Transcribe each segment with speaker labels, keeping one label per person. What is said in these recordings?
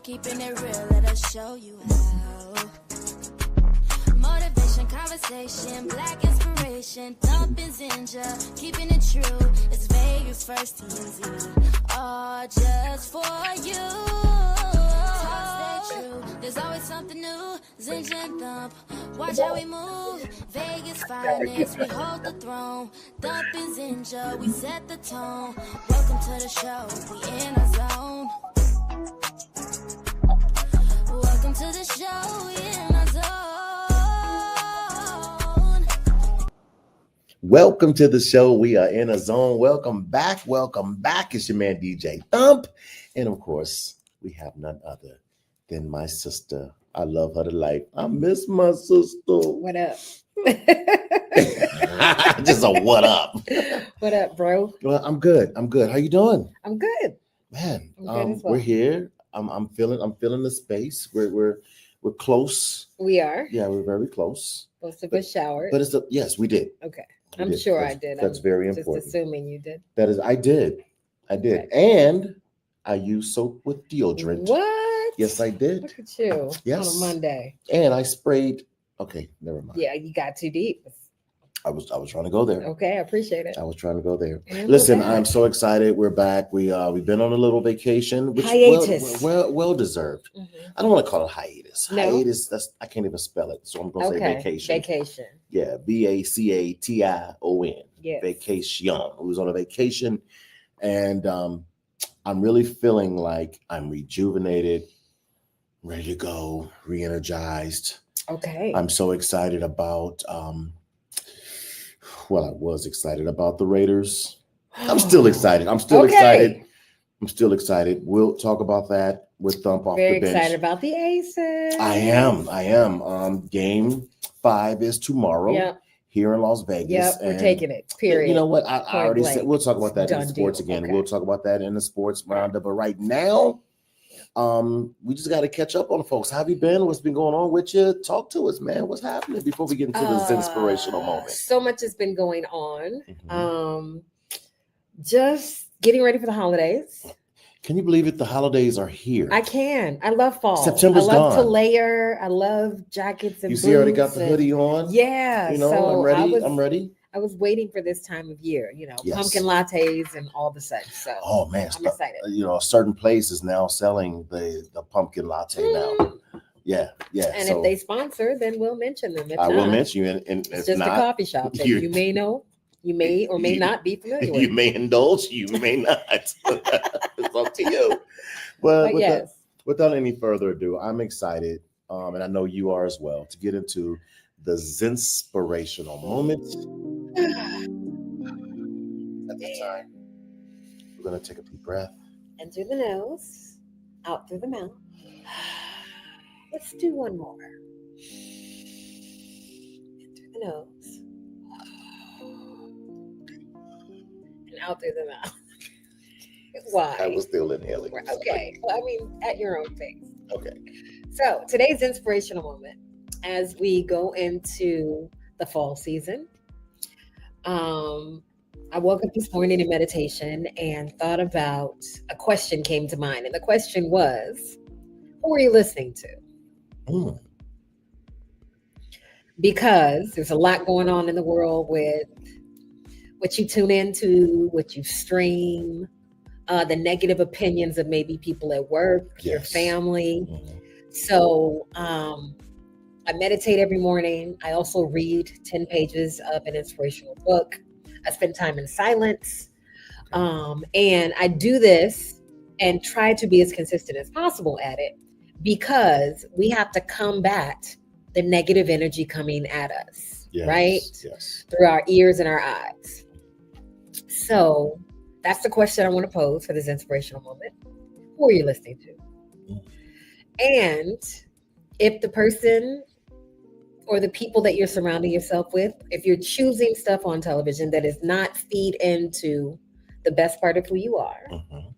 Speaker 1: keeping it real, let us show you how. Motivation, conversation, black inspiration, thumping Zinja, keeping it true. It's Vegas first TMZ, all just for you. Talk, stay true, there's always something new. Zinja and Thump, watch how we move. Vegas finest, we hold the throne. Thumping Zinja, we set the tone. Welcome to the show, we in our zone. Welcome to the show, we in our zone.
Speaker 2: Welcome to the show. We are in a zone. Welcome back. Welcome back. It's your man DJ Thump. And of course, we have none other than my sister. I love her to life. I miss my sister.
Speaker 3: What up?
Speaker 2: Just a what up.
Speaker 3: What up, bro?
Speaker 2: Well, I'm good. How you doing?
Speaker 3: I'm good.
Speaker 2: Man,
Speaker 3: I'm good as well.
Speaker 2: we're here. I'm feeling the space. We're close.
Speaker 3: We are.
Speaker 2: Yeah, we're very close.
Speaker 3: Both of us showered.
Speaker 2: But yes, we did.
Speaker 3: Okay.
Speaker 2: We
Speaker 3: I'm
Speaker 2: did.
Speaker 3: sure I did.
Speaker 2: That's
Speaker 3: I'm
Speaker 2: very
Speaker 3: just
Speaker 2: important.
Speaker 3: assuming you did.
Speaker 2: That is, I did.
Speaker 3: Okay.
Speaker 2: And I use soap with deodorant.
Speaker 3: What?
Speaker 2: Yes, I did.
Speaker 3: Look at you.
Speaker 2: Yes.
Speaker 3: On a Monday.
Speaker 2: And I sprayed. Okay, never mind.
Speaker 3: Yeah, you got too deep.
Speaker 2: I was trying to go there.
Speaker 3: Okay, I appreciate it.
Speaker 2: I was trying to go there.
Speaker 3: And
Speaker 2: Listen,
Speaker 3: we're back.
Speaker 2: I'm so excited. We're back. We've been on a little vacation, which
Speaker 3: Hiatus.
Speaker 2: well deserved.
Speaker 3: Mhm.
Speaker 2: I don't want to call it hiatus.
Speaker 3: No.
Speaker 2: Hiatus. I can't even spell it, so I'm going to say vacation.
Speaker 3: Vacation.
Speaker 2: Yeah, VACATION.
Speaker 3: Yes.
Speaker 2: Vacation. We was on a vacation, and I'm really feeling like I'm rejuvenated, ready to go, re-energized.
Speaker 3: Okay.
Speaker 2: I'm so excited about. I was excited about the Raiders. I'm still excited. I'm still excited. We'll talk about that with Thump off
Speaker 3: Very
Speaker 2: the bench.
Speaker 3: excited about the Aces.
Speaker 2: I am. Game 5 is tomorrow.
Speaker 3: Yep.
Speaker 2: Here in Las Vegas.
Speaker 3: Yep. We're
Speaker 2: And
Speaker 3: taking it. Period.
Speaker 2: you know what? I already
Speaker 3: blank.
Speaker 2: said we'll talk about that in
Speaker 3: Done
Speaker 2: sports
Speaker 3: deal.
Speaker 2: again.
Speaker 3: Okay.
Speaker 2: We'll talk about that in the sports roundup. But right now, we just got to catch up on folks. How have you been? What's been going on with you? Talk to us, man. What's happening before we get into this inspirational moment?
Speaker 3: So much has been going on.
Speaker 2: Mhm.
Speaker 3: Just getting ready for the holidays.
Speaker 2: Can you believe it? The holidays are here.
Speaker 3: I can. I love fall.
Speaker 2: September's
Speaker 3: I love to
Speaker 2: gone.
Speaker 3: layer. I love jackets and
Speaker 2: You see, I already got
Speaker 3: boots
Speaker 2: the
Speaker 3: and-
Speaker 2: hoodie on.
Speaker 3: Yeah.
Speaker 2: You know,
Speaker 3: so
Speaker 2: I'm ready.
Speaker 3: I'm
Speaker 2: ready.
Speaker 3: I was waiting for this time of year,
Speaker 2: Yes.
Speaker 3: pumpkin lattes and all the such. So
Speaker 2: Oh man,
Speaker 3: I'm excited.
Speaker 2: A certain place is now selling the pumpkin latte now. Yeah.
Speaker 3: And
Speaker 2: so
Speaker 3: if they sponsor, then we'll mention them. If
Speaker 2: I will
Speaker 3: not,
Speaker 2: mention you, and
Speaker 3: it's
Speaker 2: if
Speaker 3: just a
Speaker 2: not,
Speaker 3: coffee shop that
Speaker 2: you-
Speaker 3: you may know, you may or may not be familiar
Speaker 2: you
Speaker 3: with.
Speaker 2: may indulge, you may not. It's up to you. Well,
Speaker 3: But yes.
Speaker 2: without any further ado, I'm excited, and I know you are as well, to get into the Zinspirational moments. At this time, we're going to take a deep breath.
Speaker 3: In through the nose, out through the mouth. Let's do one more. In through the nose. And out through the mouth. Why?
Speaker 2: I was still inhaling.
Speaker 3: Okay. Well, I mean, at your own pace.
Speaker 2: Okay.
Speaker 3: So today's inspirational moment, as we go into the fall season, I woke up this morning in meditation and thought about a question came to mind. And the question was, who are you listening to?
Speaker 2: Mm.
Speaker 3: Because there's a lot going on in the world with what you tune into, what you stream, the negative opinions of maybe people at work, your
Speaker 2: Yes.
Speaker 3: family.
Speaker 2: Mhm.
Speaker 3: So I meditate every morning. I also read 10 pages of an inspirational book. I spend time in silence. And I do this and try to be as consistent as possible at it, because we have to combat the negative energy coming at us,
Speaker 2: Yes,
Speaker 3: right?
Speaker 2: Yes.
Speaker 3: Through our ears and our eyes. So that's the question I want to pose for this inspirational moment. Who are you listening to?
Speaker 2: Mm.
Speaker 3: And if the person or the people that you're surrounding yourself with, if you're choosing stuff on television that does not feed into the best part of who you are,
Speaker 2: Mhm.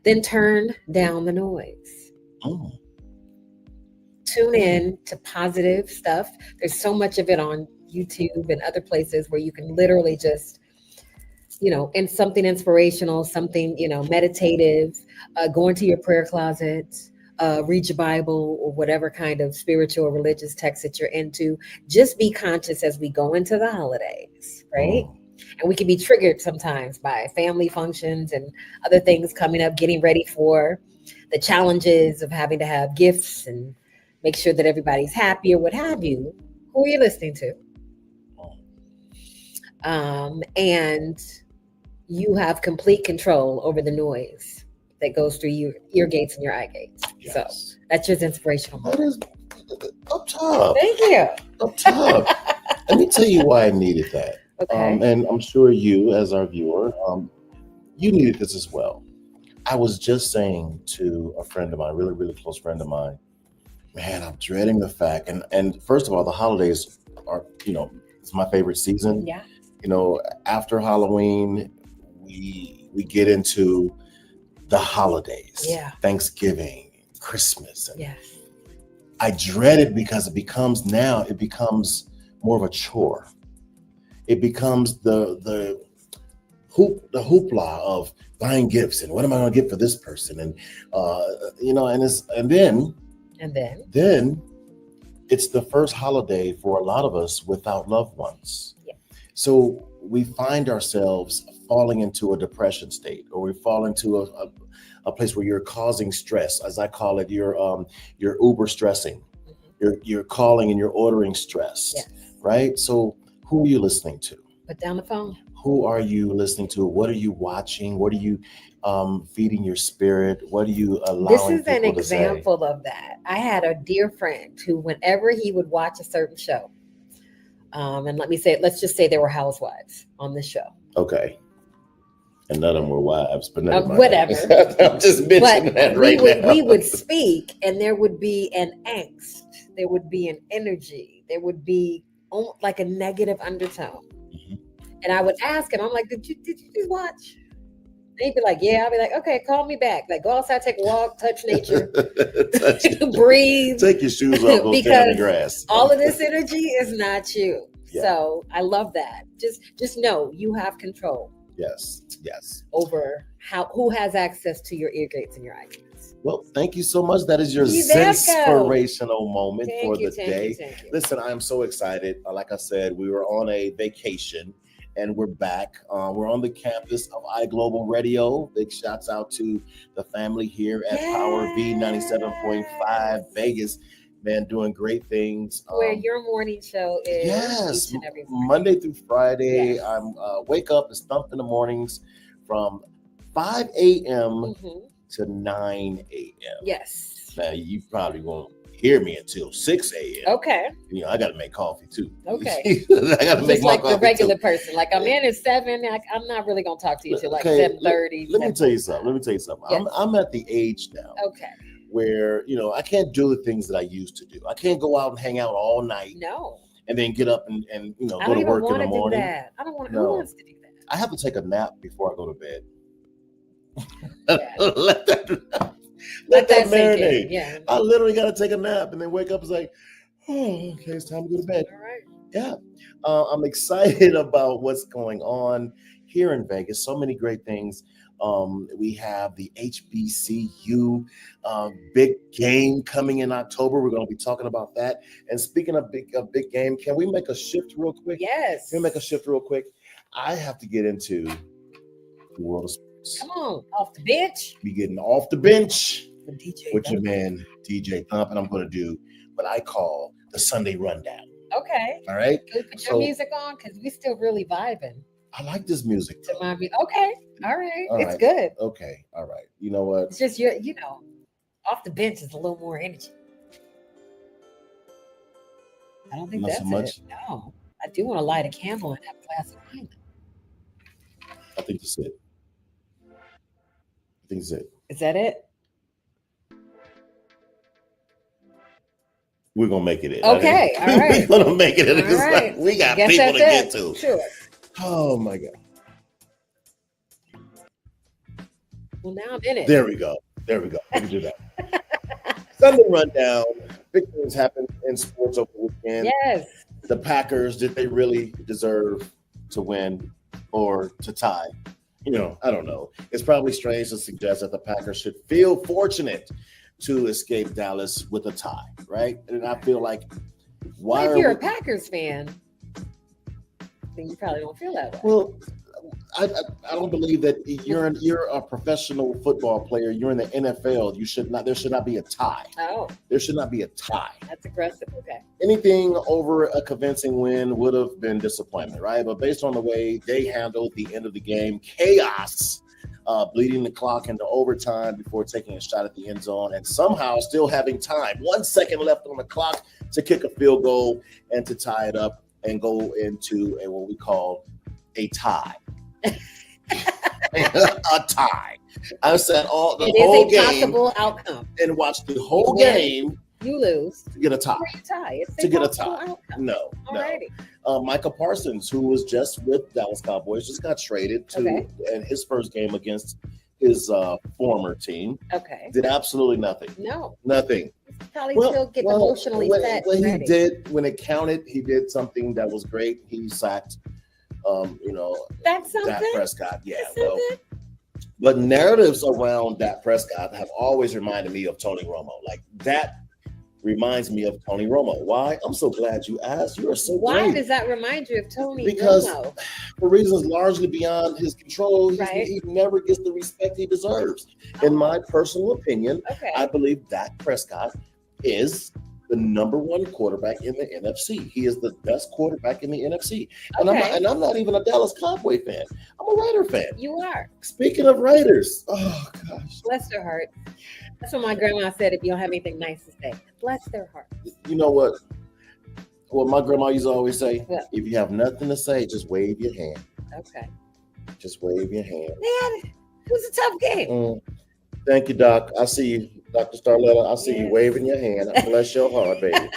Speaker 3: then turn down the noise.
Speaker 2: Mm.
Speaker 3: Tune in to positive stuff. There's so much of it on YouTube and other places where you can literally just, in something inspirational, something, meditative, go into your prayer closet, read your Bible or whatever kind of spiritual or religious text that you're into. Just be conscious as we go into the holidays, right?
Speaker 2: Mm.
Speaker 3: And we can be triggered sometimes by family functions and other things coming up, getting ready for the challenges of having to have gifts and make sure that everybody's happy or what have you. Who are you listening to? And you have complete control over the noise that goes through your ear gates and your eye gates.
Speaker 2: Yes.
Speaker 3: So that's your inspirational
Speaker 2: That
Speaker 3: moment.
Speaker 2: is up top.
Speaker 3: Thank you.
Speaker 2: Up top. Let me tell you why I needed that.
Speaker 3: Okay.
Speaker 2: And I'm sure you, as our viewer, you needed this as well. I was just saying to a friend of mine, really, really close friend of mine, man, I'm dreading the fact. And first of all, the holidays are, it's my favorite season.
Speaker 3: Yeah.
Speaker 2: After Halloween, we get into the holidays.
Speaker 3: Yeah.
Speaker 2: Thanksgiving, Christmas. And
Speaker 3: Yes.
Speaker 2: I dread it because it becomes more of a chore. It becomes the hoopla of buying gifts and what am I going to get for this person, and then it's the first holiday for a lot of us without loved ones.
Speaker 3: Yeah.
Speaker 2: So we find ourselves falling into a depression state, or we fall into a place where you're causing stress, as I call it. You're uber stressing.
Speaker 3: Mm-hmm.
Speaker 2: You're calling and you're ordering stress.
Speaker 3: Yes.
Speaker 2: Right? So who are you listening to?
Speaker 3: Put down the phone.
Speaker 2: Who are you listening to? What are you watching? What are you feeding your spirit? What are you allowing
Speaker 3: This is
Speaker 2: people
Speaker 3: an
Speaker 2: to
Speaker 3: example of that. I had a dear friend who, whenever he would watch a certain show, and let's just say there were housewives on the show.
Speaker 2: Okay. And none of them were wives, but never mind.
Speaker 3: Whatever.
Speaker 2: I'm just mentioning that right now.
Speaker 3: We would speak, and there would be an angst. There would be an energy. There would be like a negative undertone.
Speaker 2: Mhm.
Speaker 3: And I would ask him, I'm like, did you just watch? And he'd be like, yeah. I'll be like, okay, call me back. Like, go outside, take a walk, touch nature, breathe.
Speaker 2: Take your shoes off, go stand in the grass.
Speaker 3: All of this energy is not you.
Speaker 2: Yeah.
Speaker 3: So I love that. Just know you have control
Speaker 2: Yes.
Speaker 3: over who has access to your ear gates and your eye gates.
Speaker 2: Well, thank you so much. That is your
Speaker 3: You're welcome.
Speaker 2: inspirational moment for the
Speaker 3: Thank
Speaker 2: day.
Speaker 3: you.
Speaker 2: Listen, I'm so excited. Like I said, we were on a vacation and we're back. We're on the campus of iGlobal Radio. Big shouts out to the family here at Power V 97.5 Vegas. Man, doing great things.
Speaker 3: Where your morning show is
Speaker 2: Yes,
Speaker 3: each and every morning.
Speaker 2: Monday through Friday.
Speaker 3: Yes.
Speaker 2: I'm wake up and Thump in the mornings from 5 a.m.
Speaker 3: Mhm.
Speaker 2: to 9 a.m.
Speaker 3: Yes.
Speaker 2: Now, you probably won't hear me until 6 a.m.
Speaker 3: Okay.
Speaker 2: I got to make coffee too.
Speaker 3: Okay.
Speaker 2: I got to make
Speaker 3: Just
Speaker 2: my
Speaker 3: like
Speaker 2: coffee
Speaker 3: the regular
Speaker 2: too.
Speaker 3: person. Like I'm in at 7. I'm not really gonna talk to you till like
Speaker 2: Okay,
Speaker 3: 7:30.
Speaker 2: Let me tell you something.
Speaker 3: Yes.
Speaker 2: I'm at the age now
Speaker 3: Okay.
Speaker 2: where, I can't do the things that I used to do. I can't go out and hang out all night
Speaker 3: No.
Speaker 2: and then get up and
Speaker 3: I
Speaker 2: go
Speaker 3: don't
Speaker 2: to
Speaker 3: even
Speaker 2: work in
Speaker 3: want
Speaker 2: the
Speaker 3: to do
Speaker 2: morning.
Speaker 3: that. I don't want.
Speaker 2: No.
Speaker 3: Who wants to do that?
Speaker 2: I have to take a nap before I go to bed.
Speaker 3: Yeah.
Speaker 2: let that
Speaker 3: Let that sink in.
Speaker 2: marinate.
Speaker 3: Yeah.
Speaker 2: I literally got to take a nap and then wake up. It's like, oh, okay, it's time to go to bed.
Speaker 3: All right.
Speaker 2: Yeah, I'm excited about what's going on here in Vegas. So many great things. We have the HBCU big game coming in October. We're going to be talking about that. And speaking of big game, can we make a shift real quick?
Speaker 3: Yes.
Speaker 2: Can we make a shift real quick? I have to get into the world of sports.
Speaker 3: Come on, off the bench.
Speaker 2: Be getting off the bench
Speaker 3: With DJ.
Speaker 2: with your man DJ Thump, and I'm going to do what I call the Sunday rundown.
Speaker 3: Okay.
Speaker 2: All right.
Speaker 3: Can we put your
Speaker 2: So-
Speaker 3: music on? Because we still really vibing.
Speaker 2: I like this music.
Speaker 3: To
Speaker 2: though.
Speaker 3: my music. Okay. All right.
Speaker 2: All
Speaker 3: It's
Speaker 2: right.
Speaker 3: good.
Speaker 2: Okay. All right. You know what?
Speaker 3: It's just off the bench is a little more energy. I don't think
Speaker 2: Not so
Speaker 3: that's
Speaker 2: much?
Speaker 3: it. No. I do want to light a candle and have a glass of wine.
Speaker 2: I think that's it. I think that's it.
Speaker 3: Is that it?
Speaker 2: We're gonna make it.
Speaker 3: Okay, all right.
Speaker 2: We're gonna make it.
Speaker 3: All
Speaker 2: It's like,
Speaker 3: right.
Speaker 2: we got
Speaker 3: Guess
Speaker 2: people to
Speaker 3: that's
Speaker 2: get
Speaker 3: it.
Speaker 2: to.
Speaker 3: Sure.
Speaker 2: Oh my God.
Speaker 3: Well, now I'm in it.
Speaker 2: There we go. We can do that. Sunday rundown. Big things happened in sports over the weekend.
Speaker 3: Yes.
Speaker 2: The Packers, did they really deserve to win or to tie? I don't know. It's probably strange to suggest that the Packers should feel fortunate to escape Dallas with a tie, right? And I feel like, why
Speaker 3: Well, if
Speaker 2: are
Speaker 3: you're
Speaker 2: we,
Speaker 3: a Packers fan, then you probably don't feel that way.
Speaker 2: well, I don't believe that you're a professional football player. You're in the NFL. There should not be a tie.
Speaker 3: Oh,
Speaker 2: There should not be a tie.
Speaker 3: that's aggressive. Okay.
Speaker 2: Anything over a convincing win would have been disappointment, right? But based on the way they handled the end of the game, chaos, bleeding the clock into overtime before taking a shot at the end zone, and somehow still having time, 1 second left on the clock to kick a field goal and to tie it up and go into what we call a tie. A tie. I said the whole
Speaker 3: It is a
Speaker 2: game
Speaker 3: possible outcome.
Speaker 2: and watched the whole
Speaker 3: You win.
Speaker 2: game
Speaker 3: You lose.
Speaker 2: to get a tie.
Speaker 3: Or you tie. It's
Speaker 2: To get a
Speaker 3: possible
Speaker 2: tie.
Speaker 3: outcome.
Speaker 2: No.
Speaker 3: Alrighty.
Speaker 2: Micah Parsons, who was just with Dallas Cowboys, just got traded to and his first game against his former team.
Speaker 3: Okay.
Speaker 2: Did absolutely nothing.
Speaker 3: No.
Speaker 2: Nothing.
Speaker 3: Probably still get emotionally set.
Speaker 2: When he
Speaker 3: ready.
Speaker 2: did, when it counted, he did something that was great. He sacked,
Speaker 3: That's
Speaker 2: Dak
Speaker 3: something.
Speaker 2: Prescott. Yeah.
Speaker 3: That's
Speaker 2: Well,
Speaker 3: something.
Speaker 2: but narratives around Dak Prescott have always reminded me of Tony Romo. Like that reminds me of Tony Romo. Why? I'm so glad you asked. You are so
Speaker 3: Why
Speaker 2: great.
Speaker 3: does that remind you of Tony
Speaker 2: Because
Speaker 3: Romo?
Speaker 2: For reasons largely beyond his control,
Speaker 3: Right.
Speaker 2: he never gets the respect he deserves. In my personal opinion,
Speaker 3: Okay.
Speaker 2: I believe Dak Prescott is the number one quarterback in the NFC. He is the best quarterback in the NFC. And,
Speaker 3: Okay.
Speaker 2: I'm not even a Dallas Cowboy fan. I'm a Raider fan.
Speaker 3: You are.
Speaker 2: Speaking of Raiders, oh gosh,
Speaker 3: Bless their heart. That's what my grandma said if you don't have anything nice to say. Bless their heart.
Speaker 2: you know what? What my grandma used to always say:
Speaker 3: What?
Speaker 2: if you have nothing to say, just wave your hand.
Speaker 3: Okay.
Speaker 2: Just wave your hand.
Speaker 3: Man, it was a tough game.
Speaker 2: Mm. Thank you, Doc. I see you, Dr. Starletta. I see you
Speaker 3: Yes.
Speaker 2: waving your hand. Bless your heart, baby.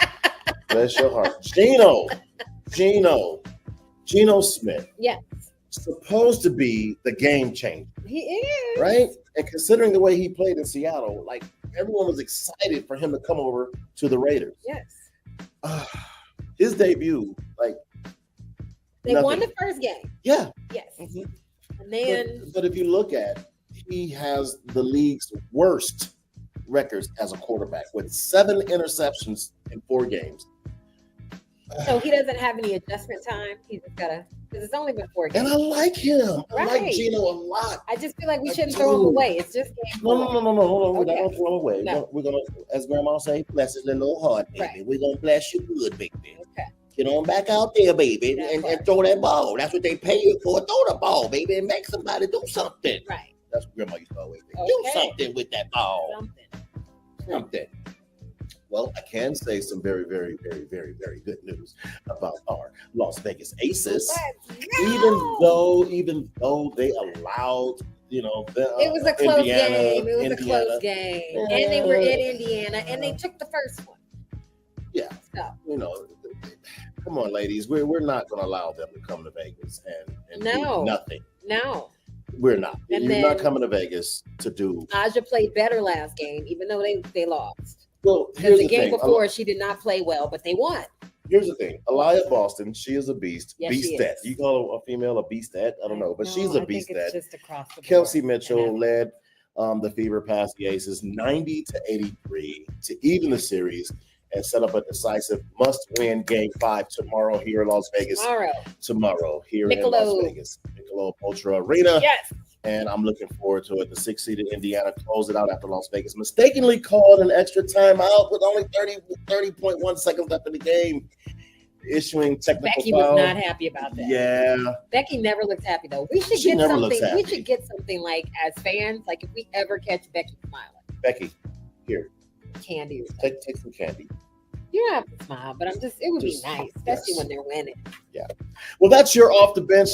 Speaker 2: Bless your heart. Geno Smith.
Speaker 3: Yes.
Speaker 2: Supposed to be the game changer,
Speaker 3: He is.
Speaker 2: right? And considering the way he played in Seattle, like everyone was excited for him to come over to the Raiders.
Speaker 3: Yes.
Speaker 2: His debut, like,
Speaker 3: They won
Speaker 2: nothing.
Speaker 3: the first game.
Speaker 2: yeah.
Speaker 3: Yes.
Speaker 2: Mhm.
Speaker 3: And then
Speaker 2: But if you look at, he has the league's worst records as a quarterback with 7 interceptions in 4 games.
Speaker 3: so he doesn't have any adjustment time. He's just gotta because it's only been 4
Speaker 2: And
Speaker 3: games.
Speaker 2: I like him. I like
Speaker 3: Right.
Speaker 2: Geno a lot.
Speaker 3: I just feel like we
Speaker 2: I
Speaker 3: shouldn't throw him
Speaker 2: do.
Speaker 3: away. It's just game
Speaker 2: No. Hold on. We're not
Speaker 3: Okay.
Speaker 2: gonna throw him away.
Speaker 3: No.
Speaker 2: We're gonna, as Grandma say, bless his little heart, baby.
Speaker 3: Right.
Speaker 2: We're gonna bless you good, baby.
Speaker 3: Okay.
Speaker 2: Get on back out there, baby,
Speaker 3: That's
Speaker 2: and
Speaker 3: right.
Speaker 2: throw that ball. That's what they pay you for. Throw the ball, baby, and make somebody do something.
Speaker 3: Right.
Speaker 2: That's what Grandma used to always say. Do
Speaker 3: Okay.
Speaker 2: something with that ball.
Speaker 3: Something.
Speaker 2: Something. Well, I can say some very, very, very, very, very good news about our Las Vegas Aces.
Speaker 3: Let's
Speaker 2: Even though they allowed,
Speaker 3: It was a close
Speaker 2: Indiana,
Speaker 3: game. It was a
Speaker 2: Indiana.
Speaker 3: close game. And they were in Indiana and they took the first one.
Speaker 2: Yeah.
Speaker 3: So
Speaker 2: Come on, ladies. We're not going to allow them to come to Vegas and
Speaker 3: No.
Speaker 2: do nothing.
Speaker 3: no.
Speaker 2: We're not.
Speaker 3: And
Speaker 2: You're not
Speaker 3: then-
Speaker 2: coming to Vegas to do.
Speaker 3: Aja played better last game, even though they lost.
Speaker 2: Well,
Speaker 3: Because
Speaker 2: here's
Speaker 3: the
Speaker 2: the
Speaker 3: game
Speaker 2: thing.
Speaker 3: before she did not play well, but they won.
Speaker 2: Here's the thing. Aliyah Boston, she is a beast.
Speaker 3: Yes, she
Speaker 2: Beastette.
Speaker 3: is.
Speaker 2: You call her a female a beastette? I don't know, but she's a
Speaker 3: I think it's
Speaker 2: beastette.
Speaker 3: just across the board.
Speaker 2: Kelsey Mitchell
Speaker 3: And
Speaker 2: led the Fever past the Aces 90-83 to even the series and set up a decisive must-win Game 5 tomorrow here in Las Vegas.
Speaker 3: Tomorrow.
Speaker 2: Here in Las
Speaker 3: Michelob.
Speaker 2: Vegas, Michelob Ultra Arena.
Speaker 3: Yes.
Speaker 2: And I'm looking forward to it. The 6-seeded Indiana closed it out after Las Vegas mistakenly called an extra timeout with only 30.1 seconds left in the game, issuing technical
Speaker 3: Becky
Speaker 2: foul.
Speaker 3: was not happy about that.
Speaker 2: Yeah.
Speaker 3: Becky never looks happy though. We should
Speaker 2: She
Speaker 3: get
Speaker 2: never looks
Speaker 3: something. We
Speaker 2: happy.
Speaker 3: should get something like as fans, like if we ever catch Becky smiling,
Speaker 2: Becky, here,
Speaker 3: candy or something.
Speaker 2: take some candy.
Speaker 3: You don't have to smile, but it would
Speaker 2: Just-
Speaker 3: be nice, especially
Speaker 2: yes.
Speaker 3: when they're winning.
Speaker 2: Well, that's your off the bench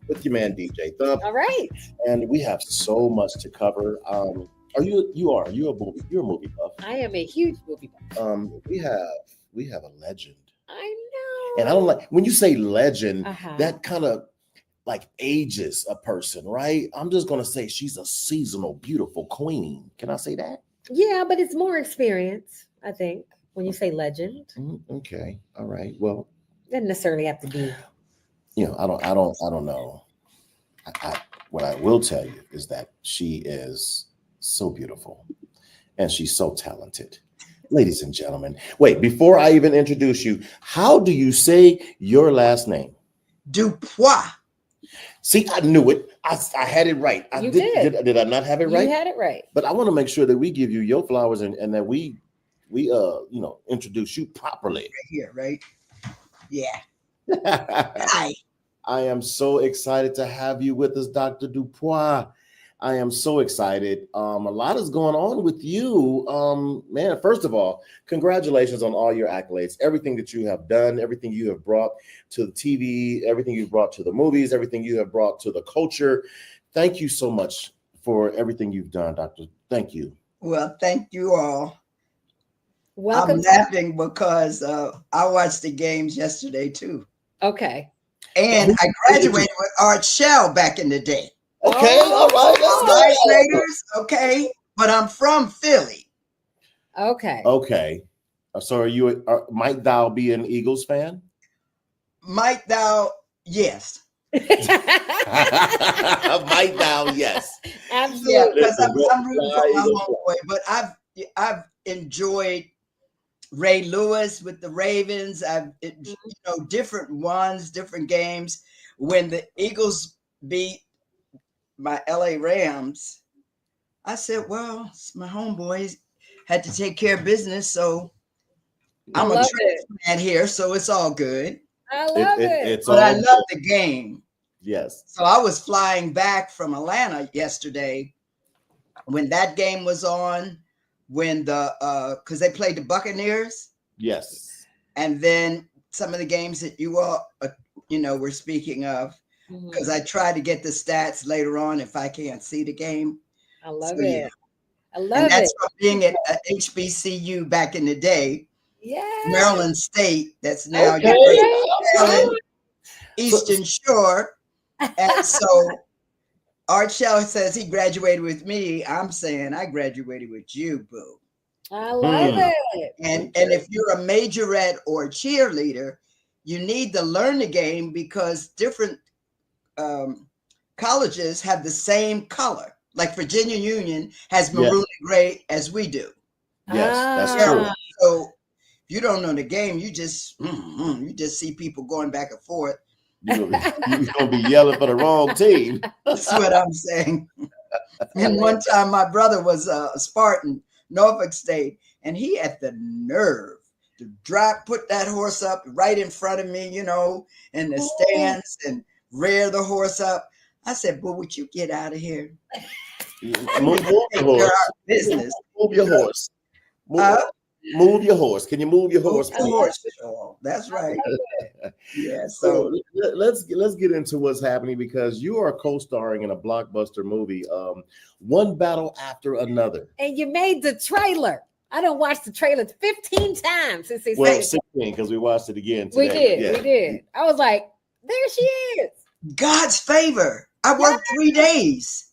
Speaker 2: with your man DJ Thump,
Speaker 3: All right.
Speaker 2: and we have so much to cover. You're a movie buff.
Speaker 3: I am a huge movie buff.
Speaker 2: We have a legend,
Speaker 3: I know.
Speaker 2: and I don't like when you say legend.
Speaker 3: Uh-huh.
Speaker 2: That kind of like ages a person, right? I'm just gonna say she's a seasonal, beautiful queen. Can I say that?
Speaker 3: Yeah, but it's more experience, I think, when you say legend.
Speaker 2: Okay, all right. Well,
Speaker 3: Doesn't necessarily have to be.
Speaker 2: I don't know. What I will tell you is that she is so beautiful, and she's so talented. Ladies and gentlemen, wait, before I even introduce you, how do you say your last name?
Speaker 4: Dupois.
Speaker 2: See, I knew it. I had it right.
Speaker 3: You did.
Speaker 2: Did I not have it right?
Speaker 3: You had it right.
Speaker 2: But I want to make sure that we give you your flowers and that we introduce you properly.
Speaker 4: Right here, right? Yeah.
Speaker 2: Hi. I am so excited to have you with us, Dr. Dupois. I am so excited. A lot is going on with you. Man, first of all, congratulations on all your accolades, everything that you have done, everything you have brought to the TV, everything you've brought to the movies, everything you have brought to the culture. Thank you so much for everything you've done, Doctor. Thank you.
Speaker 4: Well, thank you all.
Speaker 3: Welcome.
Speaker 4: I'm laughing because I watched the games yesterday too.
Speaker 3: Okay.
Speaker 4: And I graduated with Art Shell back in the day.
Speaker 2: Okay, all right, let's
Speaker 4: go. Raiders, okay, but I'm from Philly.
Speaker 3: Okay.
Speaker 2: Okay. So might thou be an Eagles fan?
Speaker 4: Might thou, yes.
Speaker 2: Might thou, yes.
Speaker 3: Absolutely.
Speaker 4: Yeah, because I'm rooting for my homeboy, but I've enjoyed Ray Lewis with the Ravens. Different ones, different games. When the Eagles beat my LA Rams, I said, well, my homeboys had to take care of business, so I'm a transplant here, so it's all good.
Speaker 3: I love it.
Speaker 4: But I love the game.
Speaker 2: Yes.
Speaker 4: So I was flying back from Atlanta yesterday when that game was on, when because they played the Buccaneers.
Speaker 2: Yes.
Speaker 4: And then some of the games that you all, were speaking of, because I try to get the stats later on if I can't see the game.
Speaker 3: I love it. Yeah. I love
Speaker 4: and that's
Speaker 3: it.
Speaker 4: from being at HBCU back in the day.
Speaker 3: Yeah.
Speaker 4: Maryland State. That's now Maryland, Eastern Shore. And so Art Shell says he graduated with me. I'm saying I graduated with you, boo.
Speaker 3: I love it.
Speaker 4: And if you're a majorette or a cheerleader, you need to learn the game because different colleges have the same color. Like Virginia Union has maroon and gray as we do.
Speaker 2: Yes, that's true.
Speaker 4: So if you don't know the game, you just see people going back and forth.
Speaker 2: You're gonna be yelling for the wrong team.
Speaker 4: That's what I'm saying. And one time my brother was a Spartan, Norfolk State, and he had the nerve to put that horse up right in front of me, in the stands and rear the horse up. I said, "Boy, would you get out of here?
Speaker 2: Move your horse.
Speaker 4: Business.
Speaker 2: Move your horse. Move your horse. Can you move your horse?
Speaker 4: That's right. Yeah.
Speaker 2: So let's get into what's happening because you are co-starring in a blockbuster movie, One Battle After Another.
Speaker 3: And you made the trailer. I don't watch the trailer 15 times since they said
Speaker 2: 16 because we watched it again today.
Speaker 3: We did. I was like, there she is.
Speaker 4: God's favor. I worked 3 days.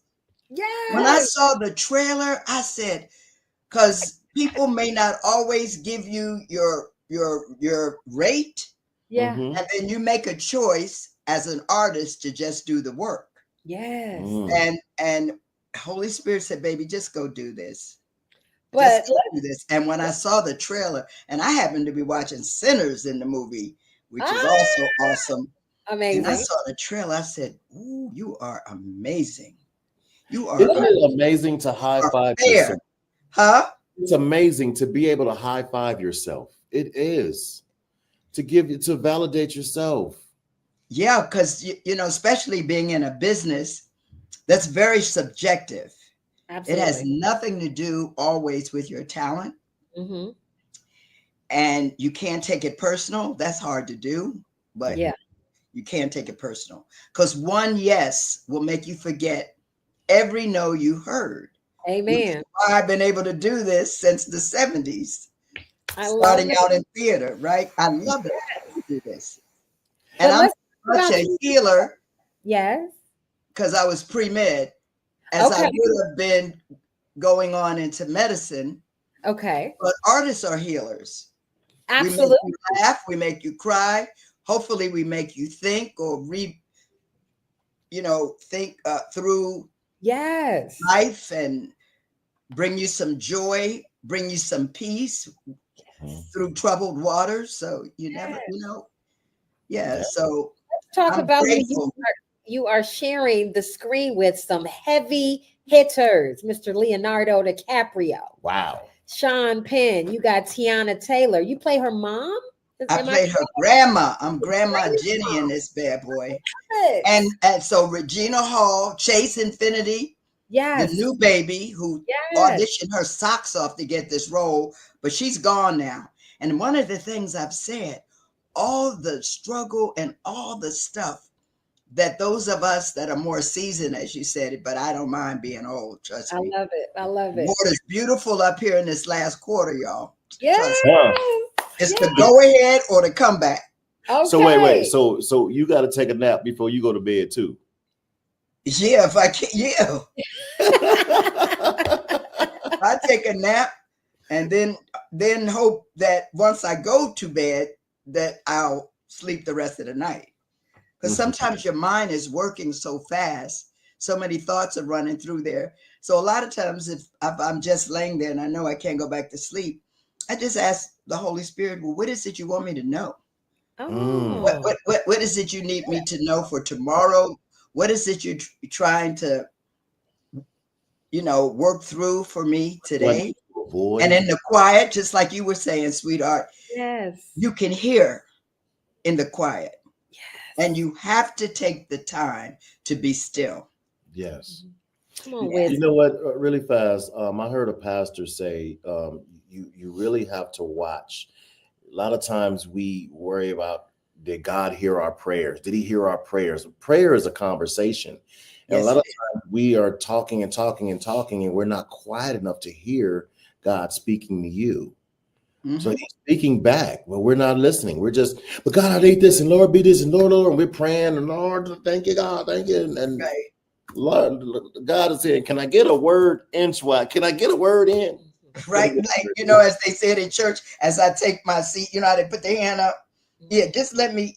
Speaker 3: Yeah.
Speaker 4: When I saw the trailer, I said, because people may not always give you your rate.
Speaker 3: Yeah.
Speaker 2: Mm-hmm.
Speaker 4: And then you make a choice as an artist to just do the work.
Speaker 3: Yes.
Speaker 4: And Holy Spirit said, baby, just go do this.
Speaker 3: But
Speaker 4: do this. And when I saw the trailer, and I happened to be watching Sinners in the movie, which is also awesome.
Speaker 3: Amazing.
Speaker 4: And I saw the trailer, I said, ooh, you are amazing. You are
Speaker 2: Isn't it amazing to high five yourself?
Speaker 4: Huh?
Speaker 2: It's amazing to be able to high five yourself. It is to validate yourself.
Speaker 4: Yeah, because especially being in a business, that's very subjective.
Speaker 3: Absolutely.
Speaker 4: It has nothing to do always with your talent.
Speaker 3: Mm-hmm.
Speaker 4: And you can't take it personal. That's hard to do, but you can't take it personal because one yes will make you forget every no you heard.
Speaker 3: Amen.
Speaker 4: I've been able to do this since the 70s, starting out in theater, right? I love it to do this. And I'm such a healer.
Speaker 3: Yes.
Speaker 4: Because I was pre-med, as I would have been going on into medicine.
Speaker 3: Okay.
Speaker 4: But artists are healers.
Speaker 3: Absolutely.
Speaker 4: We make you laugh, we make you cry. Hopefully we make you think or think through
Speaker 3: life and
Speaker 4: bring you some joy, bring you some peace through troubled waters. So you never, So
Speaker 3: talk
Speaker 4: I'm
Speaker 3: about
Speaker 4: grateful.
Speaker 3: you are sharing the screen with some heavy hitters, Mr. Leonardo DiCaprio.
Speaker 2: Wow.
Speaker 3: Sean Penn. You got Tiana Taylor. You play her mom?
Speaker 4: I played her grandma. I'm Grandma Jenny in this bad boy. And so Regina Hall, Chase Infinity, the new baby who auditioned her socks off to get this role, but she's gone now. And one of the things I've said, all the struggle and all the stuff that those of us that are more seasoned, as you said it, but I don't mind being old, trust me.
Speaker 3: I love it. I love it.
Speaker 4: Water's beautiful up here in this last quarter, y'all.
Speaker 3: Yeah.
Speaker 4: It's the go ahead or the comeback.
Speaker 3: Okay.
Speaker 2: So wait. So you got to take a nap before you go to bed too.
Speaker 4: Yeah, if I can, I take a nap and then hope that once I go to bed that I'll sleep the rest of the night. Because sometimes your mind is working so fast, so many thoughts are running through there. So a lot of times if I'm just laying there and I know I can't go back to sleep, I just ask the Holy Spirit, well, what is it you want me to know? What is it you need me to know for tomorrow? What is it you're trying to, work through for me today? And in the quiet, just like you were saying, sweetheart, you can hear in the quiet. And you have to take the time to be still.
Speaker 2: Yes.
Speaker 3: Come on,
Speaker 2: you know what? Really fast. I heard a pastor say, you really have to watch. A lot of times we worry about, did God hear our prayers? Did he hear our prayers? Prayer is a conversation. And a lot of times we are talking and talking and talking, and we're not quiet enough to hear God speaking to you. So he's speaking back. Well, we're not listening. We're just, but God, I need this, and Lord, be this, and Lord, and we're praying, and Lord, thank you, God, thank you. And Lord, God is saying, can I get a word inchwise? Can I get a word in?
Speaker 4: Right. Like, as they said in church, as I take my seat, how they put their hand up. Yeah, just let me,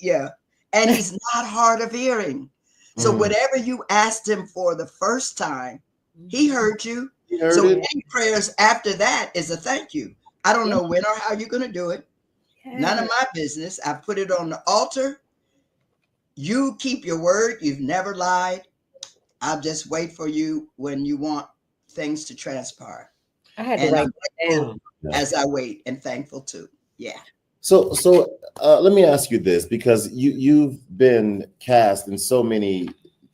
Speaker 4: And he's not hard of hearing. So whatever you asked him for the first time, he heard you. So any prayers after that is a thank you. I don't know when or how you're going to do it. None of my business. I put it on the altar. You keep your word. You've never lied. I'll just wait for you when you want things to transpire.
Speaker 3: I had to write that down
Speaker 4: as I wait, and thankful too. Yeah.
Speaker 2: So let me ask you this, because you've been cast in so many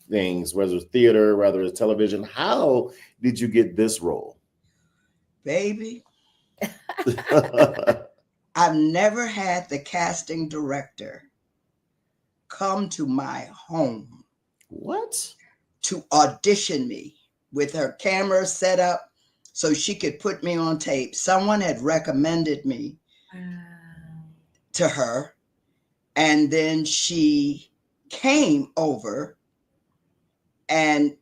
Speaker 2: things, whether it's theater, whether it's television. How did you get this role?
Speaker 4: Baby, I've never had the casting director come to my home.
Speaker 2: What?
Speaker 4: To audition me with her camera set up so she could put me on tape. Someone had recommended me to her, and then she came over and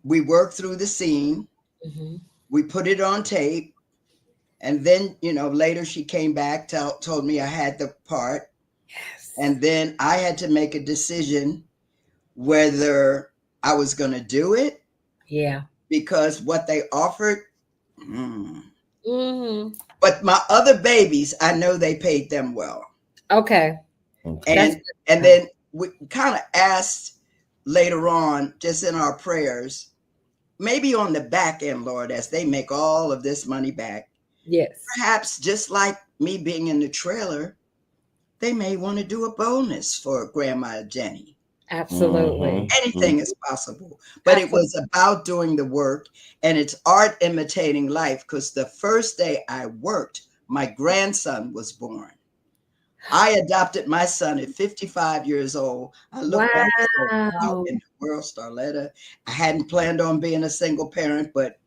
Speaker 4: we worked through the scene. We put it on tape, and then later she came back, told me I had the part. And then I had to make a decision whether I was going to do it. Because what they offered. But my other babies, I know they paid them well.
Speaker 3: Okay.
Speaker 4: And then we kind of asked later on, just in our prayers, maybe on the back end, Lord, as they make all of this money back.
Speaker 3: Yes.
Speaker 4: Perhaps just like me being in the trailer, they may want to do a bonus for Grandma Jenny.
Speaker 3: Absolutely.
Speaker 4: Anything is possible. But it was about doing the work, and it's art imitating life, because the first day I worked, my grandson was born. I adopted my son at 55 years old. I looked back out in the world, Starletta. I hadn't planned on being a single parent, but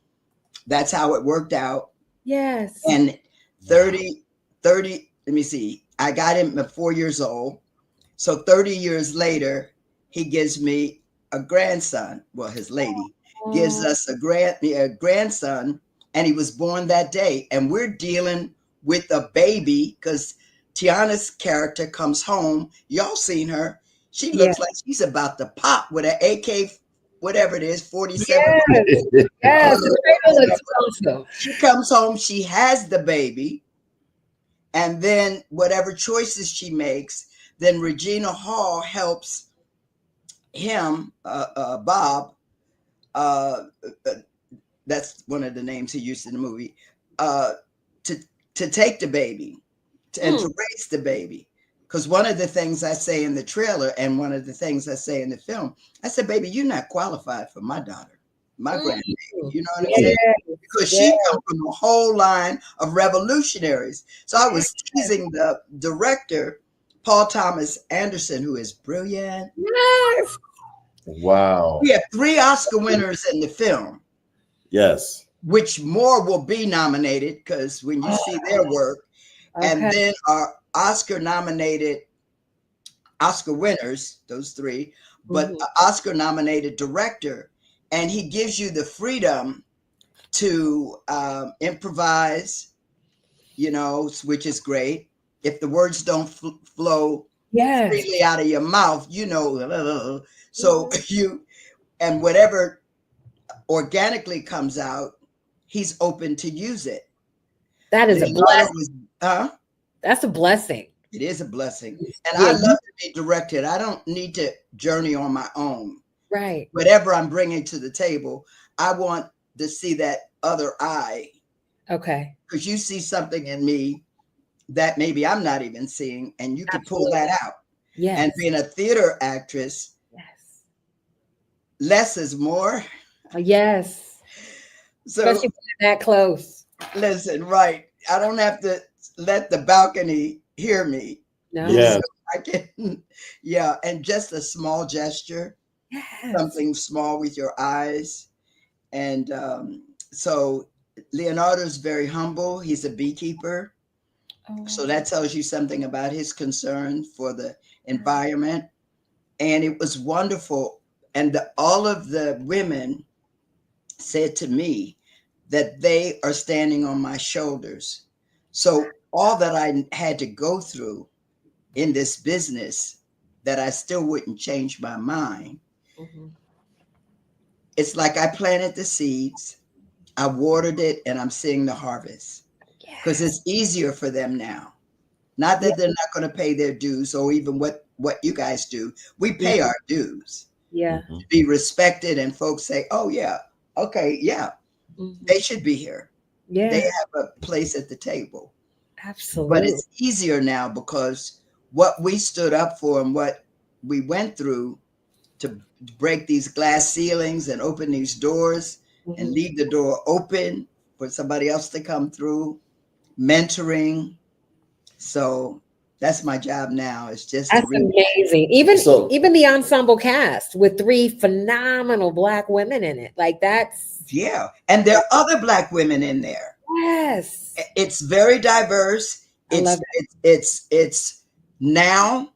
Speaker 4: that's how it worked out.
Speaker 3: Yes.
Speaker 4: And 30, let me see, I got him at 4 years old. So 30 years later, he gives me a grandson. Well, his lady gives us a grandson, and he was born that day. And we're dealing with a baby, because Tiana's character comes home. Y'all seen her. She looks like she's about to pop with an whatever it is, 47.
Speaker 3: Yes, the trailer looks awesome.
Speaker 4: She comes home, she has the baby, and then whatever choices she makes, then Regina Hall helps him, Bob, that's one of the names he used in the movie, to take the baby and to raise the baby. Because one of the things I say in the trailer and one of the things I say in the film, I said, baby, you're not qualified for my daughter, my grandbaby. You know what I'm saying? Because she comes from a whole line of revolutionaries. So I was teasing the director, Paul Thomas Anderson, who is brilliant.
Speaker 3: Yes.
Speaker 2: Wow.
Speaker 4: We have 3 Oscar winners in the film.
Speaker 2: Yes.
Speaker 4: Which more will be nominated because when you see their work, and then our Oscar nominated Oscar winners, those 3, but Oscar nominated director, and he gives you the freedom to improvise, you know, which is great. If the words don't flow freely out of your mouth, you know, so you, and whatever organically comes out, he's open to use it.
Speaker 3: That is a blessing. That's a blessing.
Speaker 4: It is a blessing. And I love to be directed. I don't need to journey on my own.
Speaker 3: Right.
Speaker 4: Whatever I'm bringing to the table, I want to see that other eye.
Speaker 3: Okay.
Speaker 4: Because you see something in me that maybe I'm not even seeing, and you can pull that out.
Speaker 3: Yes.
Speaker 4: And being a theater actress, less is more.
Speaker 3: Yes.
Speaker 4: So
Speaker 3: especially that close.
Speaker 4: Listen, right. I don't have to let the balcony hear me.
Speaker 3: No.
Speaker 2: Yeah.
Speaker 4: So I can, and just a small gesture, something small with your eyes. And so Leonardo's very humble. He's a beekeeper. So that tells you something about his concern for the environment. And it was wonderful. And all of the women said to me that they are standing on my shoulders. So all that I had to go through in this business, that I still wouldn't change my mind. It's like I planted the seeds, I watered it, and I'm seeing the harvest. Because it's easier for them now. Not that they're not going to pay their dues, or even what you guys do. We pay our dues.
Speaker 3: Yeah.
Speaker 4: To be respected, and folks say, oh yeah, okay, yeah. They should be here.
Speaker 3: Yeah.
Speaker 4: They have a place at the table.
Speaker 3: Absolutely.
Speaker 4: But it's easier now because what we stood up for and what we went through to break these glass ceilings and open these doors and leave the door open for somebody else to come through, mentoring. So that's my job now. It's just
Speaker 3: amazing. Even the ensemble cast with 3 phenomenal Black women in it. Like that's
Speaker 4: and there are other Black women in there.
Speaker 3: Yes.
Speaker 4: It's very diverse. It's now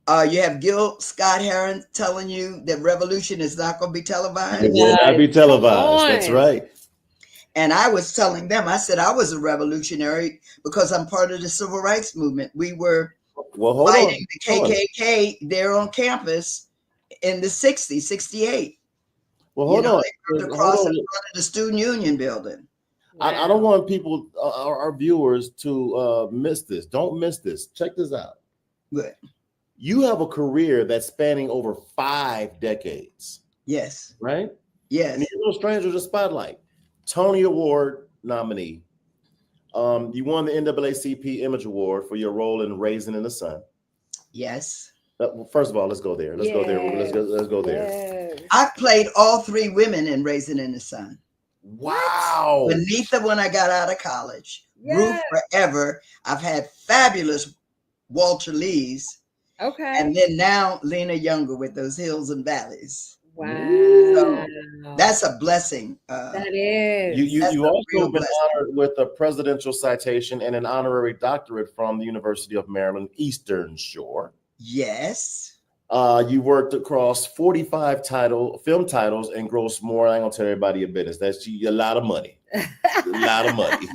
Speaker 4: you have Gil Scott-Heron telling you that revolution is not going to be televised.
Speaker 2: It will not be televised. That's right.
Speaker 4: And I was telling them, I said I was a revolutionary because I'm part of the civil rights movement. We were fighting the KKK there on campus in the 60s, 68.
Speaker 2: Well, hold on.
Speaker 4: They across in front of the Student Union building.
Speaker 2: I don't want people, our viewers, to miss this. Don't miss this. Check this out.
Speaker 4: Good.
Speaker 2: You have a career that's spanning over 5 decades.
Speaker 4: Yes.
Speaker 2: Right?
Speaker 4: Yes.
Speaker 2: And you're no stranger to the spotlight. Tony Award nominee. You won the NAACP Image Award for your role in Raisin in the Sun.
Speaker 4: Yes.
Speaker 2: First of all, let's go there. Let's go there.
Speaker 3: Yes.
Speaker 4: I played all 3 women in Raisin in the Sun.
Speaker 2: Wow.
Speaker 4: Benitha when I got out of college. Ruth forever. I've had fabulous Walter Lees.
Speaker 3: Okay.
Speaker 4: And then now Lena Younger with those hills and valleys.
Speaker 3: Wow.
Speaker 4: So that's a blessing.
Speaker 3: That is.
Speaker 2: You also been honored with a presidential citation and an honorary doctorate from the University of Maryland, Eastern Shore.
Speaker 4: Yes.
Speaker 2: You worked across 45 film titles and grossed more. I ain't gonna tell everybody your business. That's a lot of money. A lot of money.